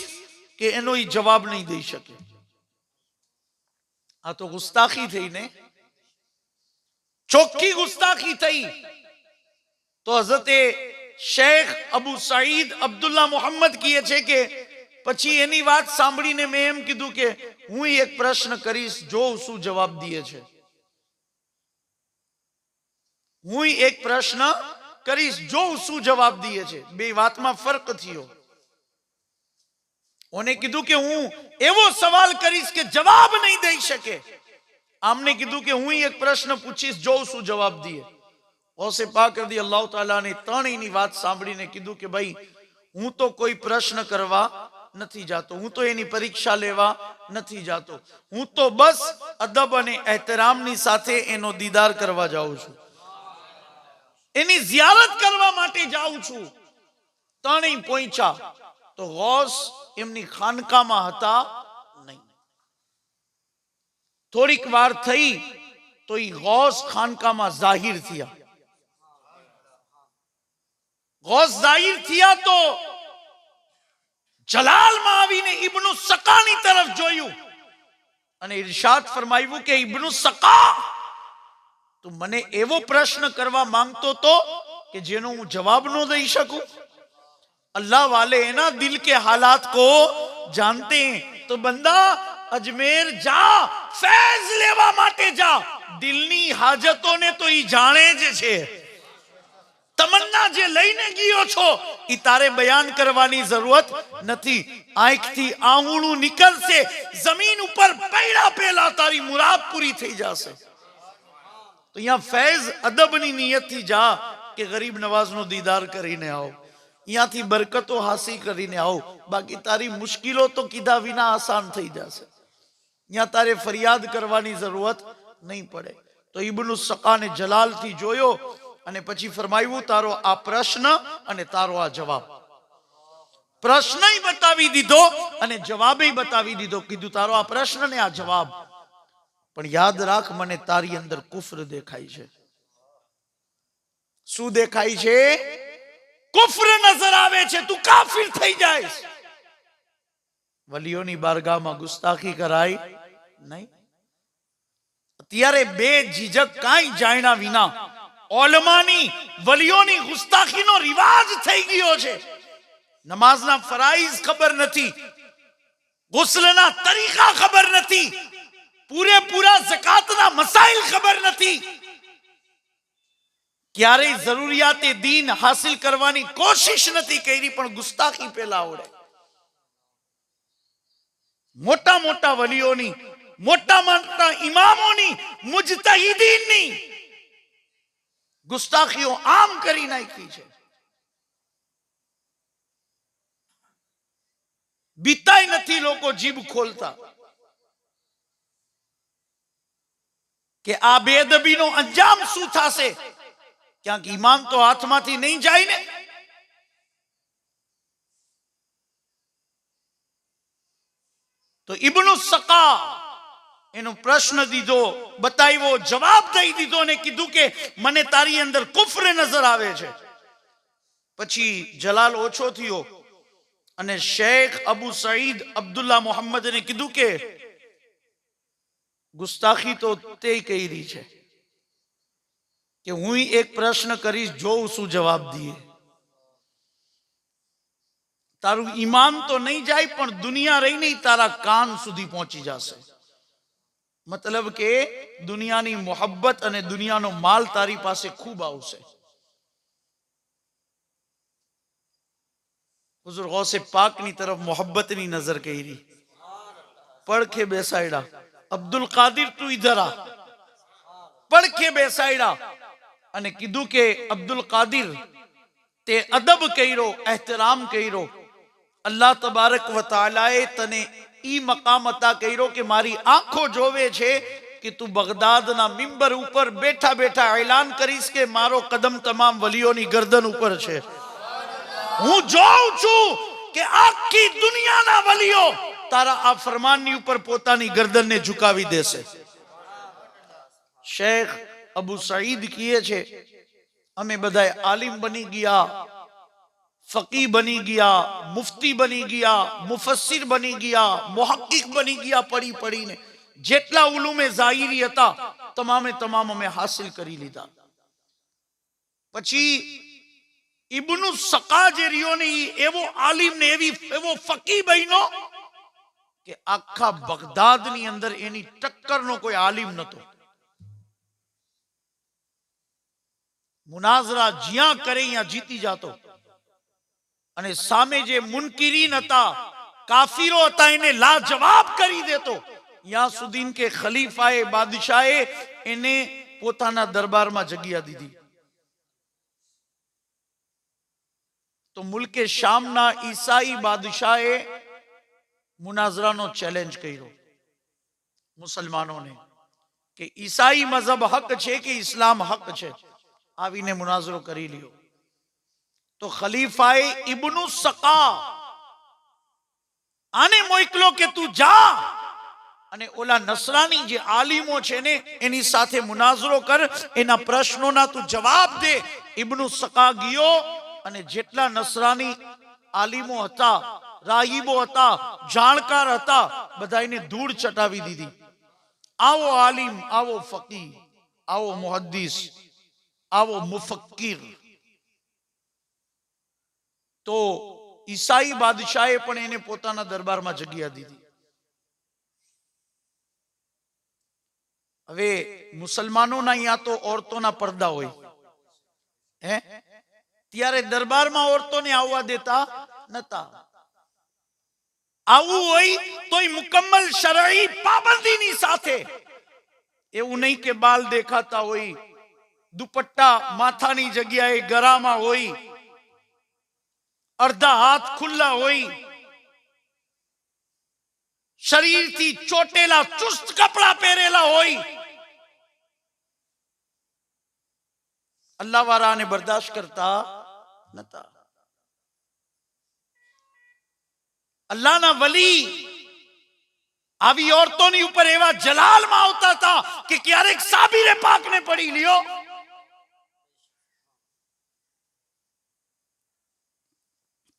કે એનો ઈ જવાબ નહીં દઈ શકે. આ તો ગુસ્તાખી થઈ ને, ચોખ્ખી ગુસ્તાખી થઈ. તો હઝરતે શેખ અબુ સઈદ અબ્દુલ્લા મોહમ્મદ કહે છે કે પછી એની વાત સાંભળીને મેં એમ કીધું કે હું એક પ્રશ્ન કરીશ, જોઉં શું જવાબ દે છે. હું એક પ્રશ્ન કરીશ, જોઉં શું જવાબ દે છે. બે વાતમાં ફરક થયો. ઓને કીધું કે હું એવો સવાલ કરીશ કે જવાબ નહીં દઈ શકે. આમને કીધું કે હું એક પ્રશ્ન પૂછીશ, જોઉં શું જવાબ દે. ગૌસે પાક રદિયલ્લાહુ તઆલા ને ત્રણેયની વાત સાંભળીને કીધું કે ભાઈ હું તો કોઈ પ્રશ્ન કરવા નથી જાતો, હું તો એની પરીક્ષા લેવા નથી જાતો, હું તો બસ અદબ અને એહતરામની સાથે એનો દીદાર કરવા જાઉં છું, એની ઝિયારત કરવા માટે જાઉં છું. ત્રણેય પહોંચ્યા તો ગૌસ એમની ખાનકામાં હતા નહીં. થોડીક વાર થઈ તો ઈ ગૌસ ખાનકામાં જાહિર થયા. ગૌસ જાહિર થયા તો જલાલમાં આવીને ઇબ્નુ સકાની તરફ જોયું અને ઇરશાદ ફરમાવ્યું કે ઇબ્નુ સકા, તું મને એવો પ્રશ્ન કરવા માંગતો તો કે જેનો હું જવાબ ન દઈ શકું. अल्लाह वाले है ना दिल के हालात को जानते हैं. तो बंदा अजमेर जा, फैज लेवा માટે જા. દિલની હાજતોને તો ઈ જાણે જ છે. તમન્ના જે લઈને ગયો છો ઈ તારે બયાન કરવાની જરૂરત નથી. આંખથી આંગળું નીકળશે, જમીન ઉપર પૈડા પેલા તારી મુરાદ પૂરી થઈ જશે. તો અહીંયા ફૈઝ અદબની નિયતથી જા કે ગરીબ નવાઝનો દીદાર કરીને આવો, અહીંયાથી બરકતો હાસિલ કરીને આવો. બાકી તારી મુશ્કિલો તો કીધા વિના આસાન થઈ જશે. ત્યાં તારે ફરિયાદ કરવાની જરૂરત નહીં પડે. તો ઇબ્નુ સકાને જલાલથી જોયો અને પછી ફરમાવ્યું, તારો આ પ્રશ્ન અને તારો આ જવાબ. પ્રશ્ન બતાવી દીધો અને જવાબ બતાવી દીધો. કીધું તારો આ પ્રશ્ન ને આ જવાબ, પણ યાદ રાખ મને તારી અંદર કુફર દેખાય છે. શું દેખાય છે? કુફર નજર આવે છે. તું કાફિર થઈ જાય. વલીઓની બારગાહમાં ગુસ્તાખી કરાય નહીં. અત્યારે બે જીજક કાંઈ જાણ્યા વિના ઓલમાની વલીઓની ગુસ્તાખીનો રિવાજ થઈ ગયો છે. નમાઝના ફરાઈઝ ખબર નથી, ગુસ્લના તરીકા ખબર નથી, પૂરેપૂરા ઝકાતના મસાઇલ ખબર નથી, ક્યારેય જરૂરિયાતે દીન હાસિલ કરવાની કોશિશ નથી કરી, પણ ગુસ્તાખી પેલા આવડે. મોટા મોટા વલીઓની, મોટા મોટા ઇમામોની, મુજતહિદીનની ગુસ્તાખીઓ આમ કરી નાખી છે. બીતાય નથી લોકો જીભ ખોલતા કે આ બેદબીનો અંજામ શું થશે. ક્યાંક ઈમાન તો હાથમાંથી નહીં જાય ને. તો ઇબ્નુ સકા એનો પ્રશ્ન દીધો, બતાવ્યો, જવાબ દઈ દીધો અને કીધું કે મને તારી અંદર કુફર નજર આવે છે. પછી જલાલ ઓછો થયો અને શેખ અબુ સઈદ અબ્દુલ્લા મોહમ્મદને કીધું કે ગુસ્તાખી તો તે કરી છે કે હું એક પ્રશ્ન કરીશ, જોઉં શું જવાબ દઈએ. તારું ઈમાન તો નહીં જાય, પણ દુનિયા રહી નહીં તારા કાન સુધી પહોંચી જશે. મતલબ કે દુનિયાની મોહબ્બત અને દુનિયાનો માલ તારી પાસે ખૂબ આવશે. હુઝુર ગૌસે પાકની તરફ મોહબ્બતની નજર કરી, પડખે બેસાડ્યા. અબ્દુલ કાદિર તું ઇધર આ. પડખે બેસાડ્યા અને કીધું કે અબ્દુલ કાદિર, તે અદબ કર્યો, એહતરામ કર્યો. અલ્લાહ તબારક વ તઆલાએ તને ઈ મકામ અતા કર્યો કે મારી આંખો જોવે છે કે તું બગદાદના મિંબર ઉપર બેઠા બેઠા એલાન કરીશ કે મારો કદમ તમામ વલીઓની ગરદન ઉપર છે. હું જોઉં છું કે આખી દુનિયાના વલીઓ તારા આ ફરમાનની ઉપર પોતાની ગરદનને ઝુકાવી દેશે. શેખ અબુ સઈદ કહે છે, અમે બધા આલિમ બની ગયા, ફકી બની ગયા, મુફતી બની ગયા, મુફસ્સિર બની ગયા, મુહક્કિક બની ગયા. પડી પડીને જેટલા ઉલુમે ઝાહિરી હતા તમામે તમામ અમે હાસિલ કરી લીધા. પછી ઇબ્નુ સકા જે રહ્યો ને એવો આલિમ ને એવો ફકી બન્યો કે આખા બગદાદની અંદર એની ટક્કરનો કોઈ આલિમ નતો. મુનાઝરા જ્યાં કરે ત્યાં જીતી જાતો અને સામે જે મુનકિરીન હતા, કાફિરો હતા, એને લાજવાબ કરી દેતો. યાં સુધી કે ખલીફાએ, બાદશાહે એને પોતાના દરબારમાં જગ્યા દીધી. તો મુલ્કે શામના ઈસાઈ બાદશાહે મુનાઝરાનો ચેલેન્જ કર્યો મુસલમાનોને કે ઈસાઈ મઝહબ હક છે કે ઇસ્લામ હક છે. આવીને મુનાઝરો કરી લ્યો. તો ખલીફાએ ઇબ્નુ સકા આને મોકલો કે તું જા અને ઓલા નસરાની જે આલિમો છે ને એની સાથે મુનાઝરો કર, એના પ્રશ્નોના તું જવાબ દે. ઇબ્નુ સકા ગયો અને જેટલા નસરાની આલિમો હતા, રાહિબો હતા, જાણકાર હતા, બધાને ધૂળ ચટાવી દીધી. આવો આલિમ, આવો ફકી, આવો મુહદ્દિસ, આવો મુફક્કિર. તો ઈસાઈ બાદશાહે પણ એને પોતાના દરબારમાં જગ્યા દીધી. હવે મુસલમાનોના અહીંયા તો ઓરતોના પડદા હોય, ત્યારે દરબારમાં ઓરતોને આવવા દેતા નતા. આવું હોય તોય મુકમ્મલ શરઈ પાબંદીની સાથે. એવું નહીં કે બાલ દેખાતા હોય, દુપટ્ટા માથાની જગ્યાએ ગરામાં હોય, અડધા હાથ ખુલ્લા હોય, શરીરથી ચોટેલા ચુસ્ત કપડા પહેરેલા હોય, અલ્લાહ વાળાને બરદાશ્ત કરતા નતા. અલ્લાહના વલી આવી औरतोની ઉપર એવા જલાલમાં આવતા હતા કે ક્યારેક સાબિરે પાકને પડી લ્યો.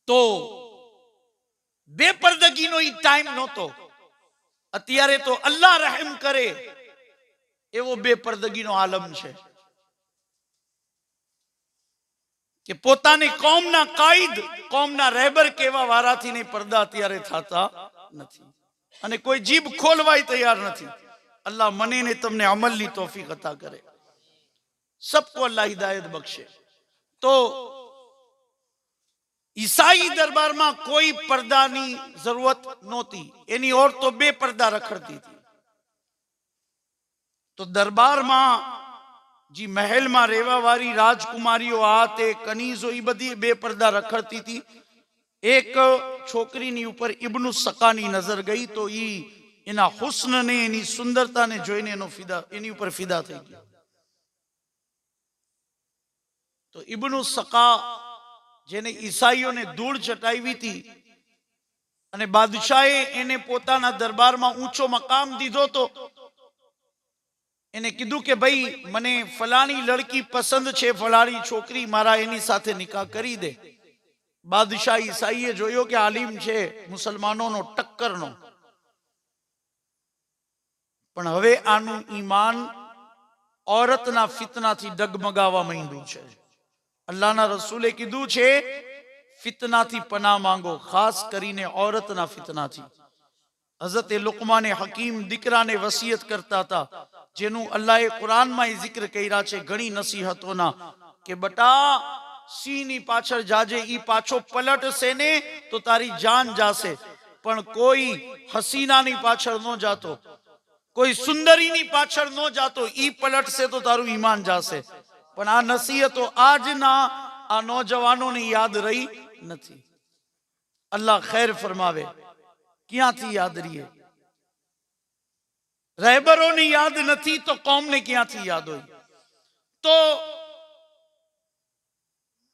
તો બેપરદગીનો ઈ ટાઈમ નહોતો. અત્યારે તો અલ્લાહ રહેમ કરે એવો બેપરદગીનો આલમ છે કે પોતાની કોમના કાયદ, કોમના રહેબર કેવા વારાથી નહીં પડદા અત્યારે થતા નથી, અને કોઈ જીભ ખોલવાય તૈયાર નથી. અલ્લાહ મને ને તમને અમલની તૌફીક અતા કરે. सबको अल्लाह हिदायत बख्शे. तो ईसाई दरबाરમાં કોઈ પડદાની જરૂરત નહોતી, એની ઓર તો બે પડદા રખડતી હતી. તો દરબારમાં જી મહેલમાં રહેવા વાળી રાજકુમારીઓ આ તે કનીઝો એ બધી બે પડદા રખડતી હતી. એક છોકરીની ઉપર ઇબ્નુ સકાની નજર ગઈ તો ઈ એના હુસ્નને, એની સુંદરતાને જોઈને એની ઉપર ફિદા થઈ ગયો. તો ઇબ્નુ સકા જેને ઈસાઈઓને ધૂળ ચટાવી હતી અને બાદશાહે એને પોતાના દરબારમાં ઊંચો મકામ દીધો, તો એને કીધું કે ભાઈ મને ફલાણી લડકી પસંદ છે, ફલાણી છોકરી, મારા એની સાથે નિકાહ કરી દે. બાદશાહ ઈસાઈએ જોયો કે આલિમ છે મુસલમાનોનો ટક્કરનો, પણ હવે આનું ઈમાન औरतના ફિતનાથી ડગમગાવા માંડ્યું છે. અલ્લાહના રસૂલે કીધું છે ફિતનાથી પનાહ માંગો, ખાસ કરીને औरतના ફિતનાથી. હઝરત લુકમાને હકીમ દીકરાને વસિયત કરતા હતા, જેનું અલ્લાહે કુરાનમાં જિક્ર કર્યા છે ઘણી નસીહતોના, કે બટા સિંહની પાછળ જાજે, ઈ પાછો પલટશે ને તો તારી જાન જાશે, પણ કોઈ હસીનાની પાછળ ન જાતો, કોઈ સુંદરીની પાછળ ન જાતો, ઈ પલટશે તો તારું ઈમાન જાશે. પણ આ નસીહતો આજના આ નોજવાનોને યાદ રહી નથી. અલ્લાહ ખૈર ફરમાવે. ક્યાંથી યાદ રહીએ? રહેબરોને યાદ નથી તો કોમને ક્યાંથી યાદ હોય? તો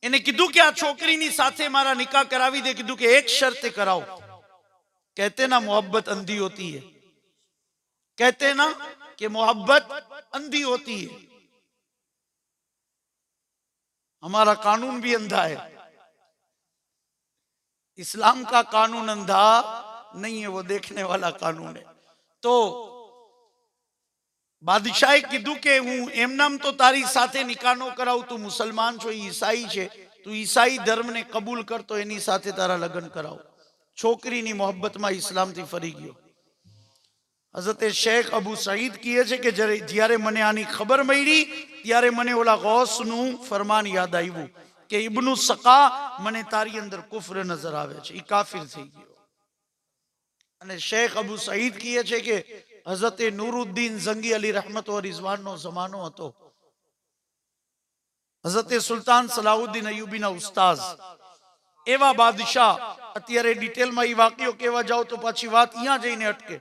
એને કીધું કે આ છોકરીની સાથે મારા નિકાહ કરાવી દે. કીધું કે એક શર્તે કરાવો. કહેતે ના મોહબ્બત અંધી હોતી है, कहते ना कि मोहब्बत अंधी होती है. हमारा कानून भी अंधा है, इस्लाम का कानून अंधा नहीं है, वो देखने वाला कानून है. तो બાદશાહે કીધું કે હું એમ નામ તો તારી સાથે નિકાહ ન કરાવું, તું મુસલમાન છો, ઈસાઈ છે, તું ઈસાઈ ધર્મને કબૂલ કર તો એની સાથે તારા લગ્ન કરાવો. છોકરીની મોહબ્બતમાં ઇસ્લામથી ફરી ગયો. હઝરત શેખ અબુ સઈદ કહે છે કે જ્યારે મને આની ખબર મળી ત્યારે મને ઓલા ગૌસનું ફરમાન યાદ આવ્યું કે ઇબ્નુ સકા, મને તારી અંદર કુફર નજર આવે છે, ઈ કાફિર થઈ ગયો. અને શેખ અબુ સઈદ કહે છે કે હઝરત નૂરુદ્દીન ઝંગી અલી રહમત વ રિઝવાનનો જમાનો હતો. હઝરત સુલતાન સલાઉદ્દીન અયુબીના ઉસ્તાઝ, એવા બાદશાહ. અત્યારે ડિટેલમાં એ વાક્યો કહેવા જાવ તો પાછી વાત અહીંયા જઈને અટકે.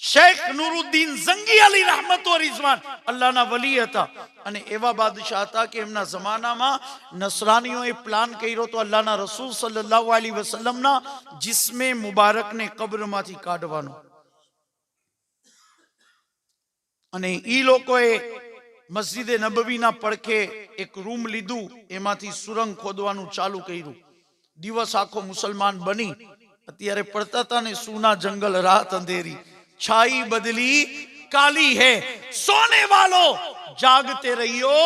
શેખ નૂરુદ્દીન ઝંગી અલી રહમત વ રિઝવાન અલ્લાહના વલી હતા, અને એવા બાદશાહ હતા કે એમના જમાનામાં નસરાનીઓએ પ્લાન કર્યો તો અલ્લાહના રસૂલ સલ્લલ્લાહુ અલૈહિ વસલ્લમના જિસ્મે મુબારકને કબ્રમાંથી કાઢવાનો. અને ઈ લોકોએ મસ્જિદે નબવીના પડખે એક રૂમ લીધું, એમાંથી સુરંગ ખોદવાનું ચાલુ કર્યું. દિવસ આખો મુસલમાન બની. અત્યારે પડતા હતા ને સુના જંગલ રાત અંધેરી, छाई बदली काली है, सोने वालों जागते रहियो,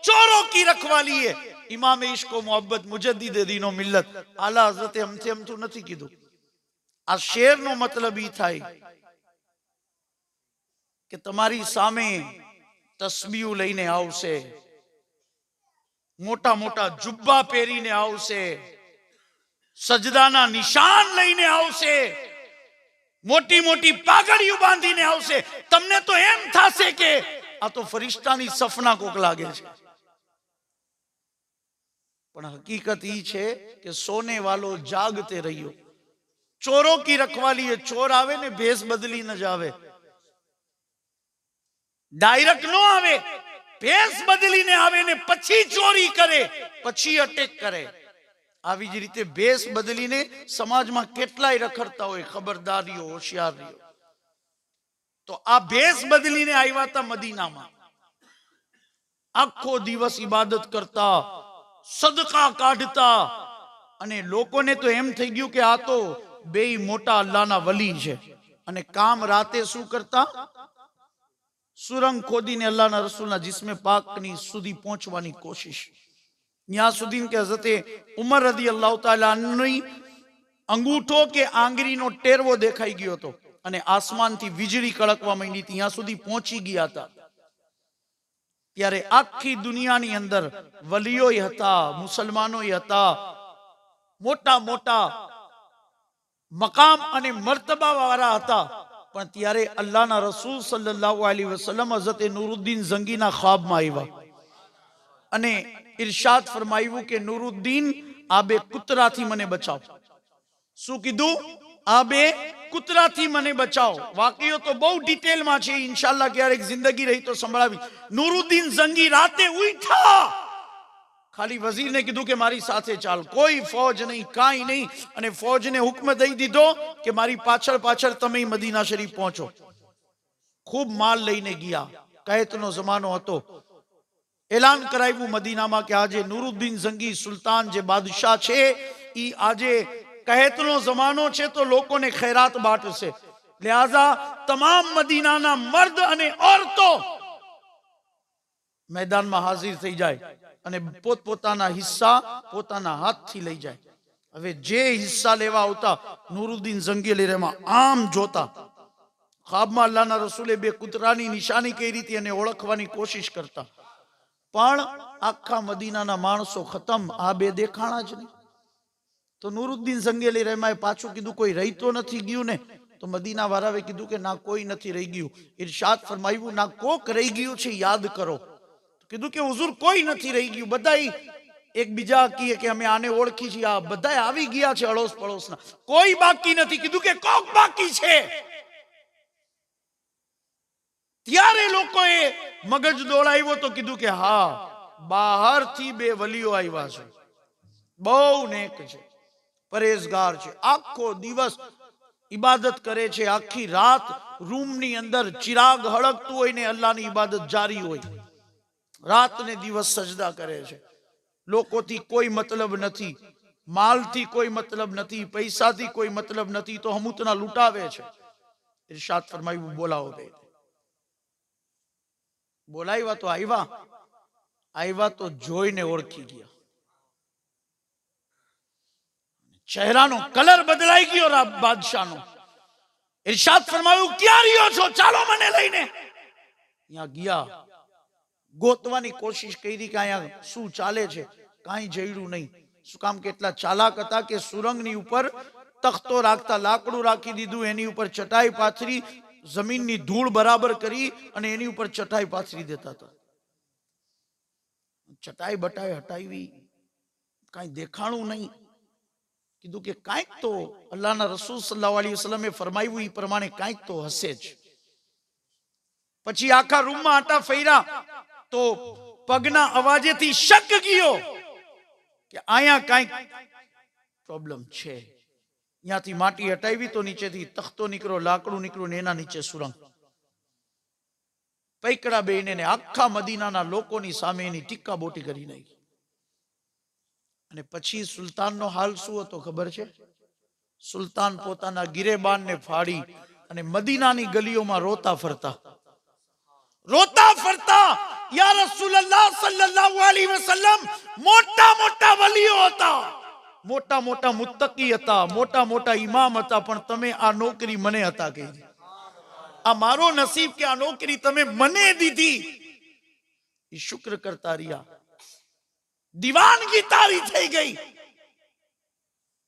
चोरों की रखवाली है. इमाम इश्को मोहब्बत मुजद्दिद दीनो मिल्लत आला हजरते हमसे हमथું નથી કીધું. આ શેરનો મતલબ ઈ થાય કે તમારી સામે તસ્બીહ લઈને આવશે, મોટા મોટા જુબ્બા પહેરીને આવશે, સજદાના નિશાન લઈને આવશે, મોટી મોટી પાઘડીઓ બાંધીને આવશે. તમને તો એમ થશે કે આ તો ફરિશ્તાની સફના કોક લાગે છે. પણ હકીકત ઈ છે કે સોને વાલો જાગતે રહ્યો, ચોરો કી રખવાલી है, ચોર આવે ને ભેસ બદલી ન જાવે, ડાયરેક્ટ નો આવે, ભેસ બદલીને આવે ને પછી ચોરી કરે, પછી અટેક કરે. આવી જ રીતે ભેસ બદલીને સમાજમાં કેટલાય રખડતા હોય, ખબરદારીઓ, હોશિયારીઓ. તો આ ભેસ બદલીને આવ્યા હતા મદીનામાં, આખો દિવસ ઇબાદત કરતા, સદકા કાઢતા, અને લોકોને તો એમ થઈ ગયું કે આ તો બેય મોટા અલ્લાહના વલી છે. અને કામ રાતે શું કરતા? સુરંગ ખોદીને અલ્લાહના રસૂલના જિસ્મે પાકની સુધી પહોંચવાની કોશિશ. ત્યાં સુધી કે હઝરતે ઉમર રદિયલ્લાહુ તાઆલા અન્હુની અંગૂઠો કે આંગળીનો ટેરવો દેખાઈ ગયો હતો અને આસમાનથી વીજળી કડકવા માંડી, ત્યાં સુધી પહોંચી ગયા હતા. ત્યારે આખી દુનિયાની અંદર વલીઓય હતા, મુસલમાનોય હતા, મોટા મોટા મકામ અને મર્તબા વાળા હતા. પણ ત્યારે અલ્લાહના રસૂલ સલ્લલ્લાહુ અલૈહિ વસલ્લમ હઝરત નૂરુદ્દીન ઝંગીના ખ્વાબમાં આવ્યા અને ઇરશાદ ફરમાવ્યું કે નૂરુદ્દીન, આ બે કૂતરાથી મને બચાવ. શું કીધું? આ બે કૂતરાથી મને બચાવ. વાકીઓ તો બહુ ડિટેલમાં છે, ઇન્શાઅલ્લાહ ક્યારેક જિંદગી રહી તો સંભળાવી. નૂરુદ્દીન ઝંગી રાતે ઉઠ્યા, ખાલી વઝીરને કીધું કે મારી સાથે ચાલ, કોઈ ફૌજ નહીં, કાંઈ નહીં. અને ફૌજને હુક્મ દઈ દીધો કે મારી પાછળ પાછળ તમે મદીના શરીફ પહોંચો. ખૂબ માલ લઈને ગયા, કહેતનો જમાનો હતો. એલાન કરાવ્યું મદીનામાં કે આજે નૂરુદ્દીન ઝંગી સુલતાન જે બાદશાહ છે, ઈ આજે કહેતનો જમાનો છે તો લોકોને ખૈરાત બાંટશે. લિહાઝા તમામ મદીનાના મર્દ અને औरतो મેદાનમાં હાજર થઈ જાય અને પોતપોતાના હિસ્સા પોતાના હાથથી લઈ જાય. હવે જે હિસ્સા લેવા આવતા નૂરુદ્દીન ઝંગી લેરેમાં આમ જોતા, ખ્વાબમાં અલ્લાહના રસૂલે બે કૂતરાની નિશાની કરી હતી અને ઓળખવાની કોશિશ કરતા. પણ આખા મદીનાના માણસો ખતમ, આ બે દેખાણા જ નહીં. તો નૂરુદ્દીન ઝંગી રહેમાએ પાછું કીધું કોઈ રહી તો નથી ગયું ને? તો મદીના વાળાએ કીધું કે ના, કોઈ નથી રહી ગયું. ઇરશાદ ફરમાવ્યું, ના કોક રહી ગયું છે, યાદ કરો. કીધું કે હુઝુર કોઈ નથી રહી ગયું, બધા એકબીજા કીએ કે અમે આને ઓળખી છીએ, આ બધા આવી ગયા છે અડોસ પડોશના, કોઈ બાકી નથી. કીધું કે કોક બાકી છે. ત્યારે લોકોએ મગજ દોડાવ્યો તો કીધું કે હા, બહારથી બે વલીઓ આવ્યા છે, બહુ નેક છે, પરેઝગાર છે, આખો દિવસ ઇબાદત કરે છે, આખી રાત રૂમની અંદર ચિરાગ હળગતું હોય ને અલ્લાહની ઇબાદત જારી હોય, રાત ને દિવસ સજદા કરે છે. લોકોથી કોઈ મતલબ નથી, માલથી કોઈ મતલબ નથી, પૈસાથી કોઈ મતલબ નથી, તો હમુતના લૂંટાવે છે. ઇરશાદ ફરમાયું, બોલાવો બે. બોલાવ્યા તો આવ્યા તો જોઈને ઓળખી ગયા. ચહેરાનો કલર બદલાઈ ગયો બાદશાહનો. ઇરશાદ ફરમાયું, ક્યાં રહ્યો છો? ચાલો મને લઈને. ત્યાં ગયા, ગોતવાની કોશિશ કરી કે અહીંયા શું ચાલે છે, કાંઈ જડ્યું નહીં. શું કામ? કેટલા ચાલાક હતા કે સુરંગની ઉપર તખતો રાખતા, લાકડું રાખી દીધું, એની ઉપર ચટાઈ પાથરી, જમીનની ધૂળ બરાબર કરી અને એની ઉપર ચટાઈ પાથરી દેતા હતા. ચટાઈ બટાઈ હટાવી, કાંઈ દેખાણું નહીં. કીધું કે કાંઈક તો અલ્લાહના રસૂલ સલ્લલ્લાહુ અલૈહિ વસલ્લમે ફરમાવ્યું એ પ્રમાણે કાંઈક તો હશે જ. પછી આખા રૂમમાં આટા ફેર્યા તો પગના અવાજેથી શક ગયો કે અહીંયા કાંઈક પ્રોબ્લેમ છે. ત્યાંથી માટી હટાવી તો નીચેથી તખતો નીકળો, લાકડું નીકળ્યું ને એના નીચે સુરંગ. પૈકડા બેને આખા મદીનાના લોકોની સામે એની ટીક્કા બોટી કરી નાખી. અને પછી સુલતાનનો હાલ શું હતો ખબર છે? સુલતાન પોતાના ગિરેબાનને ફાડી અને મદીનાની ગલીઓમાં રોતા ફરતા, યા રસૂલલ્લાહ સલ્લલ્લાહુ અલૈહિ વસલ્લમ, મોટા મોટા વલીઓ હતા, મોટા મોટા મુત્તકી હતા, મોટા મોટા ઇમામ હતા, પણ તમે આ નોકરી મને હતા કરી. આ મારો નસીબ કે આ નોકરી તમે મને દીધી. એ શુક્ર કરતા રહ્યા. દીવાનગી તારી થઈ ગઈ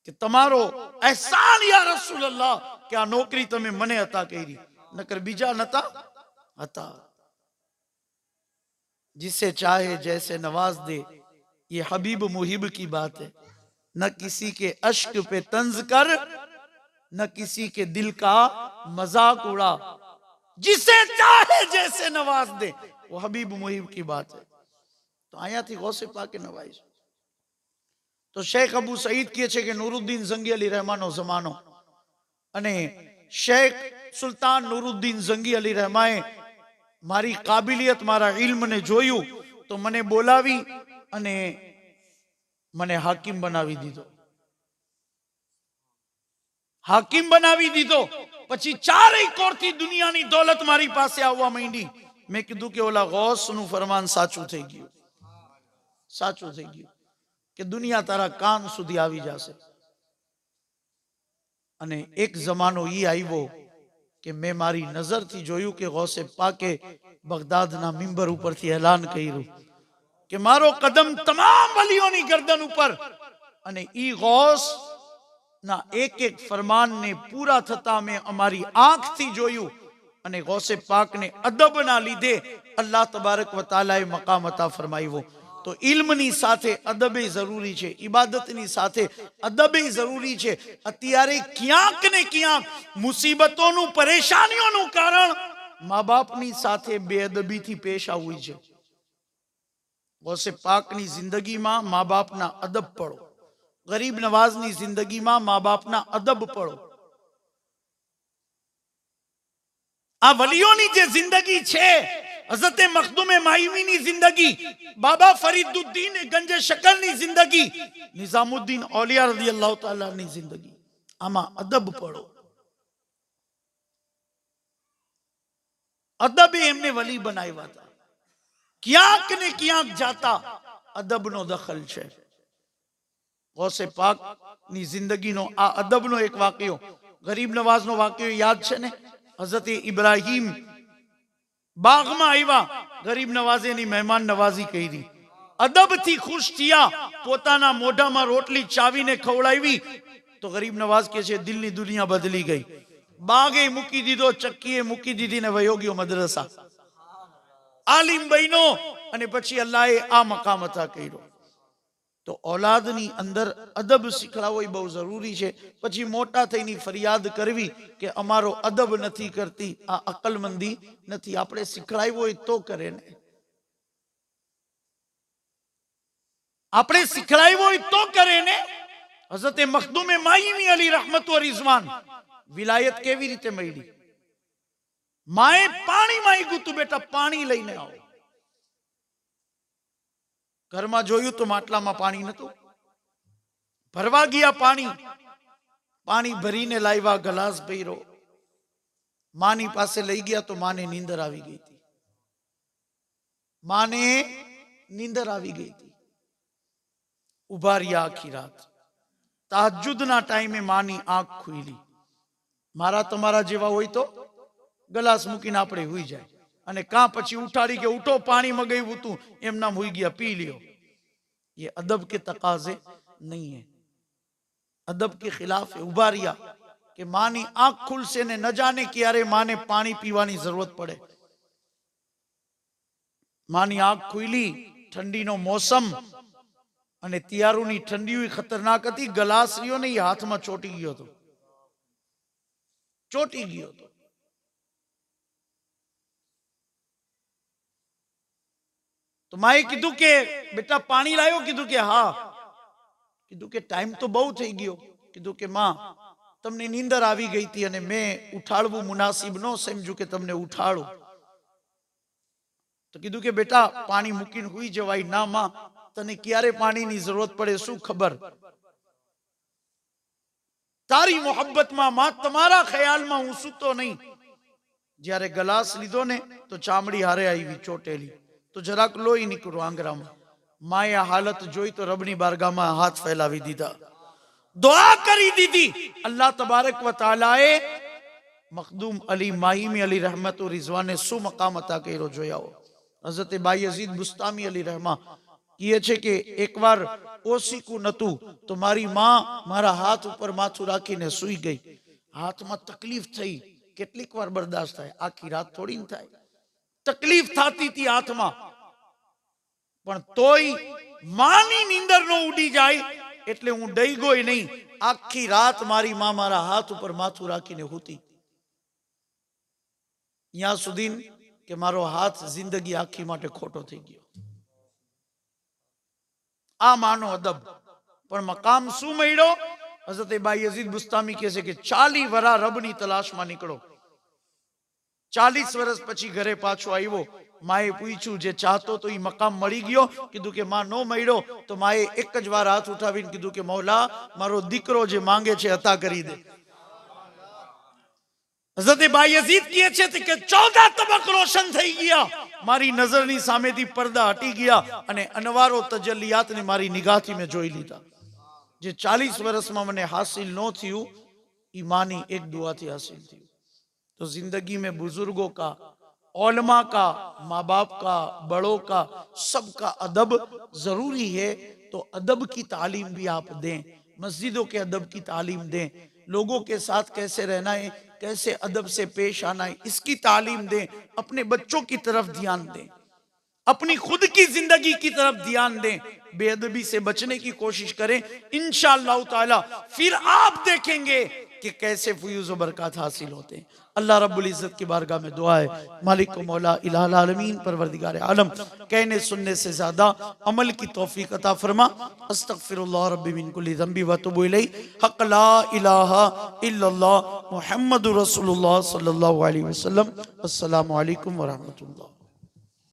કે તમારો અહેસાન યા રસૂલલ્લાહ કે આ નોકરી તમે મને હતા કરી, નકર બીજા નતા હતા. जिसे चाहे जैसे नवाज दे, ये हबीब मुहिब की बात है, न किसी के अश्क पे तंज कर, न किसी के दिल का मजाक उड़ा, जिसे चाहे जैसे नवाज दे, वो हबीब मुहिब की बात है। तो અહીંયાથી ગૌસે પાકે નવાય છે। તો શેખ અબુ સઈદ કહે છે કે નુરુદ્દીન ઝંગી અલી રહેમાનો જમાનો અને શેખ સુલતાન નુરુદ્દીન ઝંગી અલી રહેમાએ મારી કાબિલિયત, મારા ઇલ્મને જોયું તો મને બોલાવી અને મને હાકિમ બનાવી દીધો। હાકિમ બનાવી દીધો। પછી ચારેય કોરથી દુનિયાની દોલત મારી પાસે આવવા માંડી। મેં કીધું કે ઓલા ગૌસનું ફરમાન સાચું થઈ ગયું, સાચું થઈ ગયું કે દુનિયા તારા કાન સુધી આવી જશે। અને એક જમાનો ઈ આવ્યો કે મેં મારી નજરથી જોયું કે ગૌસે પાકે બગદાદના મિંબર ઉપરથી એલાન કર્યું કે મારો કદમ તમામ વલીઓની ગરદન ઉપર, અને ઈ ગૌસ ના એક એક ફરમાનને પૂરા થતા મેં અમારી આંખથી જોયું। અને ગૌસે પાકને અદબના લીધે અલ્લાહ તબારક વ તઆલાએ મકામ અતા ફરમાવ્યો। તો ઇલ્મની સાથે અદબે જરૂરી છે, ઇબાદતની સાથે અદબે જરૂરી છે। અત્યારે ક્યાંક ને ક્યાંક મુસીબતોનું, પરેશાનીઓનું કારણ મા બાપની સાથે બેઅદબીથી પેશ આવવું છે। ગૌસે પાકની જિંદગીમાં મા બાપના અદબ પડો, ગરીબ નવાઝની જિંદગીમાં મા બાપના અદબ પડો। આ વલીઓની જે જિંદગી છે, હઝરત મખદુમે માઈમીની જિંદગી, બાબા ફરીદુદ્દીન ગંજે શકલની જિંદગી, નિઝામુદ્દીન ઓલિયા રઝિયલ્લાહુ તઆલાની જિંદગી, આમાં અદબ પડો। અદબે એમને વલી બનાવ્યા હતા। ક્યાંક ને ક્યાંક જાતા અદબનો દખલ છે। ગૌસે પાક ની જિંદગીનો આ અદબનો એક વાક્યો, ગરીબ નવાઝનો વાક્યો યાદ છે ને? હઝરત ઇબ્રાહીમ બાગમાં આવ્યા, ગરીબ નવાઝે એની મહેમાન નવાઝી કરી, અદબથી ખુશ થયા, પોતાના મોઢામાં રોટલી ચાવીને ખવડાવી તો ગરીબ નવાઝ કહે છે દિલની દુનિયા બદલી ગઈ। બાગે મૂકી દીધો, ચક્કીએ મૂકી દીધી ને વયો ગયો મદ્રસા, આલિમ બન્યો અને પછી અલ્લાહે આ મકામ અતા કર્યો। તો औलादની અંદર અદબ શીખડાવો એ બહુ જરૂરી છે। પછી મોટા થઈને ફરિયાદ કરવી કે અમારો અદબ નથી કરતી, આ અકલમંદી નથી। આપણે શીખડાવ્યો હોય તો કરે ને, આપણે શીખડાવ્યો હોય તો કરે ને। હઝરત મખદુમે માઈમી અલી રહમત વ રિઝવાન વિલાયત કેવી રીતે મળી? માએ પાણી માંગ્યું તું, બેટા પાણી લઈને આવો। ઘરમાં જોયું તો માટલામાં પાણી નતું, ભરવા ગયા પાણી, પાણી ભરીને લાવ્યા, ગ્લાસ ભર્યો, માની પાસે લઈ ગયા તો માને નીંદર આવી ગઈ હતી, માને નીંદર આવી ગઈ હતી। ઉભા રહ્યા આખી રાત, તહજ્જુદના ટાઈમે માની આંખ ખુલી। મારા તમારા જેવા હોય તો ગ્લાસ મૂકીને આપણે હુઈ જાય, અને કાં પછી ઉઠાડી કે ઉઠો પાણી મગાવ્યું તું, એમ નામ હુઈ ગયા, પી લ્યો। ये अदब के तकाजे नहीं है, अदब के खिलाफ है। उभा रिया कि मानी आंख खुलसे ने न जाने क्यारे माने पानी पीवानी जरूरत पड़े। मानी आंख खुली, ठंडीनो मौसम અને તિયારુની ઠંડી ખતરનાક હતી। ગ્લાસ રહ્યો ને એ હાથમાં ચોટી ગયો હતો, ચોટી ગયો હતો। તો માએ કીધું કે બેટા પાણી લાવ્યો? કીધું કે હા। કીધું કે ટાઈમ તો બહુ થઈ ગયો। કીધું કે માં તમને નીંદર આવી ગઈ હતી અને મેં ઉઠાડવું મુનાસિબ ન સમજ્યું કે તમને ઉઠાડું। તો કીધું કે બેટા પાણી મૂકીને હુઈ જવાય ના। માં તને ક્યારે પાણીની જરૂરત પડે શું ખબર? તારી મોહબ્બતમાં માં, તમારા ખ્યાલમાં હું સૂતો નહીં। જ્યારે ગ્લાસ લીધો ને તો ચામડી હારે આવી ચોટેલી, તો જરાક લોહી નીકળ્યું આંગરામાં। માએ આ હાલત જોઈ તો રબની બારગામાં હાથ ફેલાવી દીધા, દુઆ કરી દીધી। અલ્લાહ તબારક વ તઆલાએ મખદૂમ અલી માઈમી અલી રહમત વ રિઝવાને શું મકામ અતા કર્યો જોયા। હઝરત બાયઝીદ બુસ્તામી અલી રહેમા કહે છે કે એકવાર ઓસીકું નતું તો મારી માં મારા હાથ ઉપર માથું રાખીને સૂઈ ગઈ। હાથમાં તકલીફ થઈ, કેટલીક વાર બરદાસ્ત થાય, આખી રાત થોડી થાય, તકલીફ થતી હતી હાથમાં, પણ તોય માની નીંદર નો ઉડી જાય એટલે હું ડઈ ગઈ નહીં। આખી રાત મારી માં મારા હાથ ઉપર માથું રાખીને હોતી, ત્યાં સુધી કે મારો હાથ જિંદગી આખી માટે ખોટો થઈ ગયો. આ માનો અદબ. પણ મકામ શું મળ્યો? હઝરત બાઈ યઝીદ બુસ્તામી કહે છે કે 40 વરા રબની તલાશમાં નીકળો. 40 વર્ષ પછી ઘરે પાછો આવ્યો. માએ પૂછ્યું, જે ચાહતો તો એ મકામ મળી ગયો? કીધું કે માં નો મળ્યો. તો માએ એક જ વાર હાથ ઉઠાવીને કીધું કે મૌલા, મારો દીકરો જે માંગે છે અતા કરી દે. હઝરત બાઈ યઝીદ કહે છે કે 14 તબક રોશન થઈ ગયા, મારી નજરની સામેથી પડદા હટી ગયા અને અનવારો તજલ્લિયાતને મારી નિગાહથી મેં જોઈ લીધા. જે 40 વર્ષમાં મને હાસિલ ન થયું, એ માની એક દુઆથી હાસિલ થયું. तो जिंदगी में बुजुर्गों का, औलमा का, माँ बाप का, बड़ों का, सबका अदब जरूरी है. तो अदब की तालीम भी आप दें, मस्जिदों के अदब की तालीम दें, लोगों के साथ कैसे रहना है, कैसे अदब से पेश आना है, इसकी तालीम दें. अपने बच्चों की तरफ ध्यान दें, अपनी खुद की जिंदगी की तरफ ध्यान दें. बेअदबी से बचने की कोशिश करें. इंशाअल्लाह ताला फिर आप देखेंगे कि कैसे फयूज़ व बरकत हासिल होते हैं. अल्लाह रब्बुल इज़्ज़त की बारगाह में दुआ है, मालिक को मौला इलाहुल आलमीन परवरदिगार आलम कहने सुनने से ज्यादा अमल की तौफीक अता फरमा. अस्तगफिरुल्लाह रब्बी मिन कुल्ली ज़ंबी व अतूबु इलैहि. हक़ ला इलाहा इल्लल्लाह मुहम्मदुर रसूलुल्लाह सल्लल्लाहु अलैहि वसल्लम. अस्सलामु अलैकुम व रहमतुल्लाह.